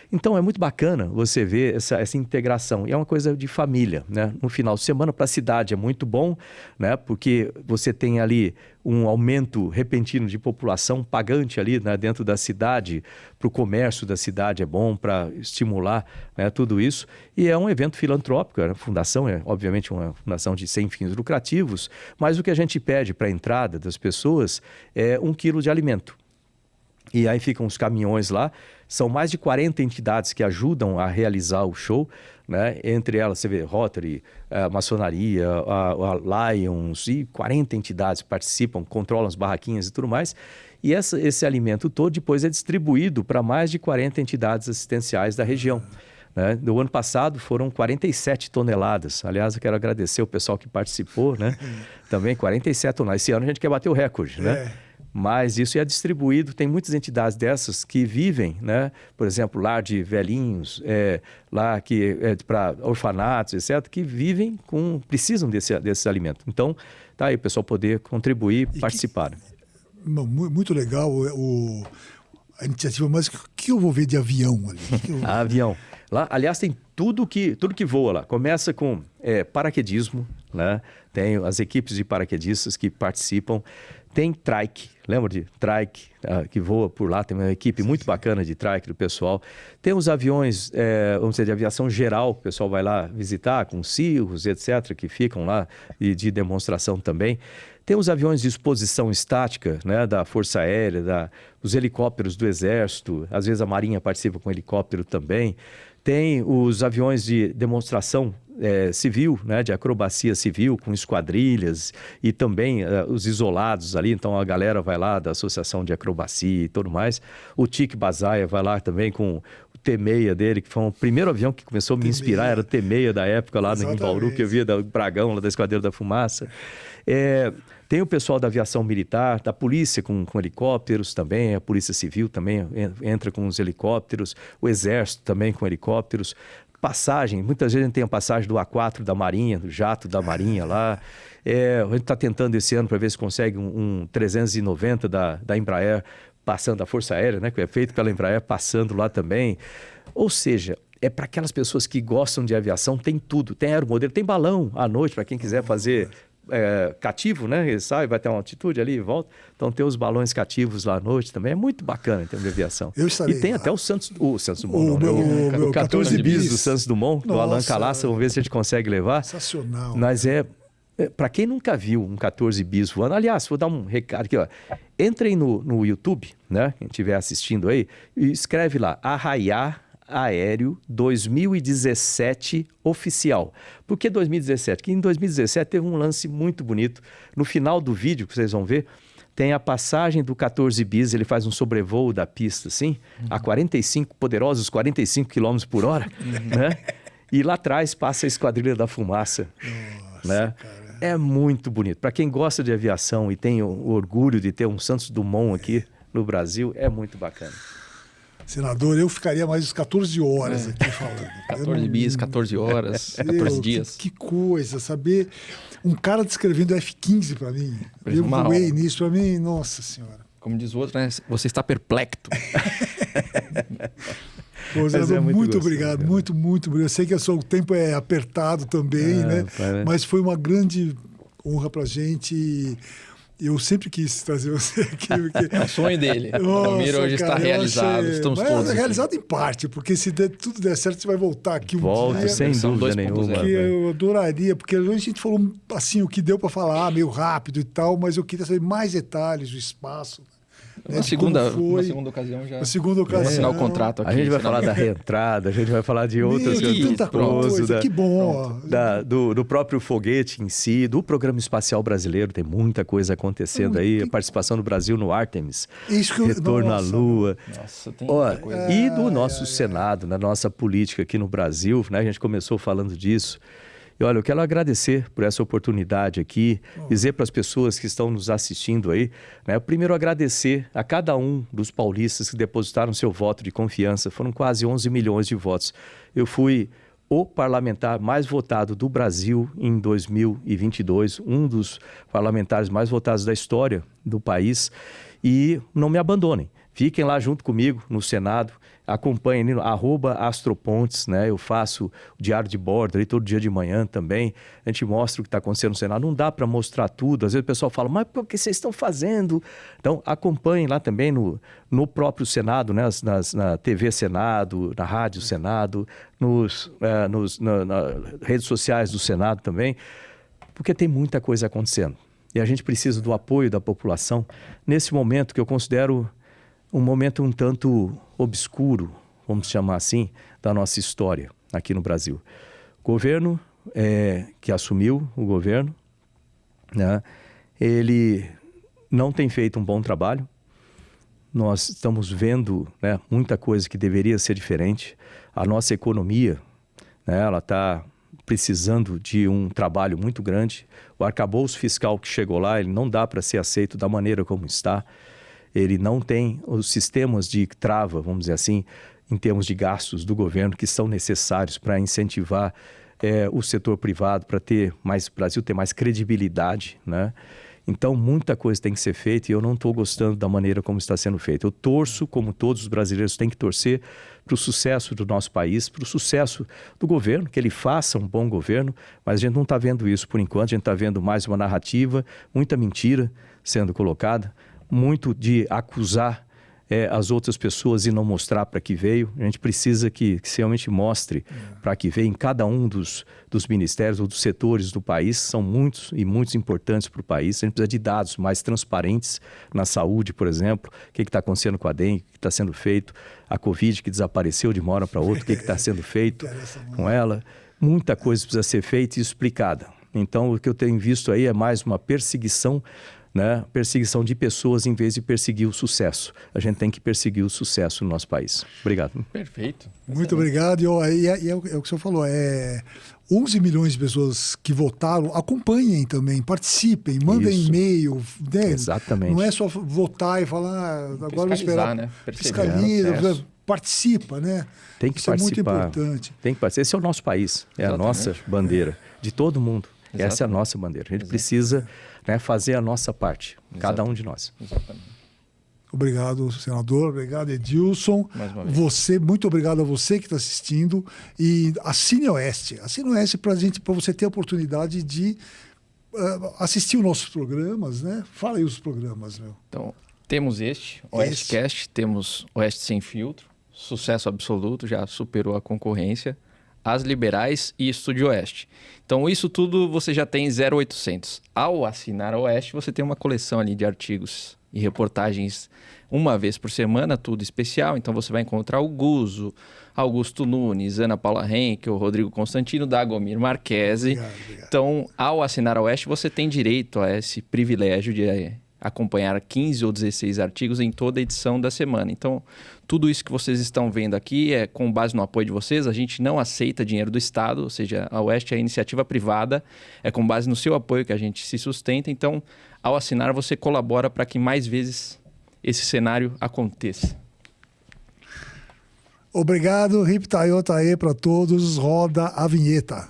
Então é muito bacana você ver essa integração, e é uma coisa de família, né? No final de semana para a cidade é muito bom, né? Porque você tem ali um aumento repentino de população pagante ali, né? Dentro da cidade, para o comércio da cidade é bom, para estimular, né? Tudo isso, e é um evento filantrópico, a fundação é obviamente uma fundação sem fins lucrativos, mas o que a gente pede para a entrada das pessoas é 1 quilo de alimento. E aí ficam os caminhões lá, são mais de 40 entidades que ajudam a realizar o show, né? Entre elas você vê Rotary, a Maçonaria, a Lions e 40 entidades participam, controlam as barraquinhas e tudo mais. E esse alimento todo depois é distribuído para mais de 40 entidades assistenciais da região. Né? No ano passado foram 47 toneladas. Aliás, eu quero agradecer o pessoal que participou, né? Também 47 toneladas. Esse ano a gente quer bater o recorde, né? Mas isso é distribuído, tem muitas entidades dessas que vivem, né? Por exemplo, lar de velhinhos, lá que para orfanatos, etc., que vivem precisam desse alimento. Então, tá aí o pessoal poder contribuir e participar. Muito legal a iniciativa, mas o que eu vou ver de avião ali? Avião. Lá, aliás, tem tudo que voa lá. Começa com paraquedismo, né? Tem as equipes de paraquedistas que participam. Tem trike, lembra de trike que voa por lá? Tem uma equipe muito bacana de trike do pessoal. Tem os aviões, vamos dizer, de aviação geral, o pessoal vai lá visitar com cirros, etc., que ficam lá e de demonstração também. Tem os aviões de exposição estática, né, da Força Aérea, os helicópteros do Exército, às vezes a Marinha participa com helicóptero também. Tem os aviões de demonstração civil, né, de acrobacia civil, com esquadrilhas e também os isolados ali. Então a galera vai lá da Associação de Acrobacia e tudo mais. O Tique Bazaia vai lá também com o T-6 dele, que foi o primeiro avião que começou a me inspirar, era o T-6 da época lá em Bauru, que eu via do Bragão, lá da Esquadrilha da Fumaça. Tem o pessoal da aviação militar, da polícia com helicópteros também, a polícia civil também entra com os helicópteros, o exército também com helicópteros. Passagem, muitas vezes a gente tem a passagem do A4 da Marinha, do jato da Marinha lá. A gente está tentando esse ano para ver se consegue um 390 da Embraer, passando da Força Aérea, né, que é feito pela Embraer, passando lá também. Ou seja, é para aquelas pessoas que gostam de aviação, tem tudo. Tem aeromodelo, tem balão à noite, para quem quiser fazer... cativo, né? Ele sai, vai ter uma altitude ali e volta. Então tem os balões cativos lá à noite também. É muito bacana em termos de aviação. E tem até o Santos Dumont. O 14 bis do Santos Dumont, do Alain Calaça. Vamos ver se a gente consegue levar. Sensacional. Mas para quem nunca viu um 14 bis voando, aliás, vou dar um recado aqui, ó. Entrem no YouTube, né? Quem estiver assistindo aí, e escreve lá, Arraiá Aéreo 2017 oficial. Por que 2017? Porque em 2017 teve um lance muito bonito. No final do vídeo, que vocês vão ver, tem a passagem do 14 bis, ele faz um sobrevoo da pista, assim, a poderosos 45 km por hora, né? E lá atrás passa a Esquadrilha da Fumaça. Nossa, né? cara. É muito bonito. Para quem gosta de aviação e tem o orgulho de ter um Santos Dumont aqui no Brasil, é muito bacana. Senador, eu ficaria mais uns 14 horas aqui falando. 14 bis, 14 horas, 14 dias. Que coisa, saber... Um cara descrevendo F-15 para mim. Eu uma voei aula. nisso para mim, nossa senhora. Como diz o outro, né? Você está perplexo. Pô, senador, muito gostoso, obrigado, cara. muito obrigado. Eu sei que o tempo é apertado também, né? Né? Mas foi uma grande honra pra gente. Eu sempre quis trazer você aqui. Porque... É o sonho dele. O Nossa, Almir hoje está cara, eu realizado. achei- Estamos Mas todos. é aqui. realizado em parte, porque se tudo der certo, você vai voltar aqui um Volto, dia. sem Versão dúvida 2.0. nenhuma. Que eu adoraria, porque hoje a gente falou assim o que deu para falar, meio rápido e tal, mas eu queria saber mais detalhes do espaço. Né, Uma de como segunda foi. ocasião já. A segunda ocasião. Assinar o contrato aqui. A gente vai senador. falar da reentrada, a gente vai falar de outras Meu, coisas. tanta Pronto, coisa, que bom. do próprio foguete em si, do Programa Espacial Brasileiro, tem muita coisa acontecendo aí. A participação do Brasil no Artemis, Isso que eu- retorno à nossa. Lua. Nossa, tem Ó, muita coisa. e do nosso Senado, na nossa política aqui no Brasil, né? A gente começou falando disso. E olha, eu quero agradecer por essa oportunidade aqui, dizer para as pessoas que estão nos assistindo aí, né? Primeiro agradecer a cada um dos paulistas que depositaram seu voto de confiança. Foram quase 11 milhões de votos. Eu fui o parlamentar mais votado do Brasil em 2022, um dos parlamentares mais votados da história do país. E não me abandonem. Fiquem lá junto comigo no Senado, acompanhem no @astropontes, né? Eu faço o diário de bordo ali todo dia de manhã também. A gente mostra o que está acontecendo no Senado. Não dá para mostrar tudo. Às vezes o pessoal fala, mas por que vocês estão fazendo? Então, acompanhem lá também no próprio Senado, né? Na TV Senado, na Rádio Senado, nas redes sociais do Senado também, porque tem muita coisa acontecendo. E a gente precisa do apoio da população nesse momento que eu considero um momento um tanto obscuro, vamos chamar assim, da nossa história aqui no Brasil. O governo que assumiu o governo, né, ele não tem feito um bom trabalho. Nós estamos vendo, né, muita coisa que deveria ser diferente. A nossa economia, né, ela está precisando de um trabalho muito grande. O arcabouço fiscal que chegou lá, ele não dá para ser aceito da maneira como está. Ele não tem os sistemas de trava, vamos dizer assim, em termos de gastos do governo que são necessários para incentivar o setor privado, para o Brasil ter mais credibilidade, né? Então, muita coisa tem que ser feita e eu não estou gostando da maneira como está sendo feita. Eu torço, como todos os brasileiros têm que torcer, para o sucesso do nosso país, para o sucesso do governo, que ele faça um bom governo, mas a gente não está vendo isso por enquanto, a gente está vendo mais uma narrativa, muita mentira sendo colocada, muito de acusar as outras pessoas e não mostrar para que veio. A gente precisa que realmente mostre para que veio em cada um dos ministérios ou dos setores do país. São muitos e muitos importantes para o país. A gente precisa de dados mais transparentes na saúde, por exemplo. O que está acontecendo com a dengue, o que está sendo feito, a Covid que desapareceu de uma hora para outra, o que está sendo feito com ela. Muita coisa precisa ser feita e explicada. Então, o que eu tenho visto aí é mais uma perseguição, né? Perseguição de pessoas em vez de perseguir o sucesso. A gente tem que perseguir o sucesso no nosso país. Obrigado. Perfeito. Muito obrigado. E é o que o senhor falou, 11 milhões de pessoas que votaram, acompanhem também, participem, mandem e-mail. Né? Exatamente. Não é só votar e falar, agora vou esperar. Né? Fiscaliza, participa, né? Tem que Isso participar. É muito importante. Tem que participar. Esse é o nosso país, é a nossa bandeira, de todo mundo. Exatamente. Essa é a nossa bandeira. A gente precisa, né, fazer a nossa parte, cada um de nós. Exatamente. Obrigado, senador. Obrigado, Edilson. Mais uma vez. Muito obrigado a você que está assistindo. E assine a Oeste. Assine a Oeste para você ter a oportunidade de assistir os nossos programas, né? Fala aí os programas, meu. Então, temos Oestcast, temos Oeste Sem Filtro, sucesso absoluto, já superou a concorrência, As Liberais e Estúdio Oeste. Então, isso tudo você já tem 0800. Ao assinar a Oeste, você tem uma coleção ali de artigos e reportagens uma vez por semana, tudo especial. Então, você vai encontrar o Guzo, Augusto Nunes, Ana Paula Henkel, Rodrigo Constantino, Dagomir Marquesi. Obrigado. Então, ao assinar a Oeste, você tem direito a esse privilégio de acompanhar 15 ou 16 artigos em toda a edição da semana. Então, tudo isso que vocês estão vendo aqui é com base no apoio de vocês. A gente não aceita dinheiro do Estado, ou seja, a Oeste é iniciativa privada, é com base no seu apoio que a gente se sustenta. Então, ao assinar, você colabora para que mais vezes esse cenário aconteça. Obrigado, Rip Tayo Tae para todos. Roda a vinheta.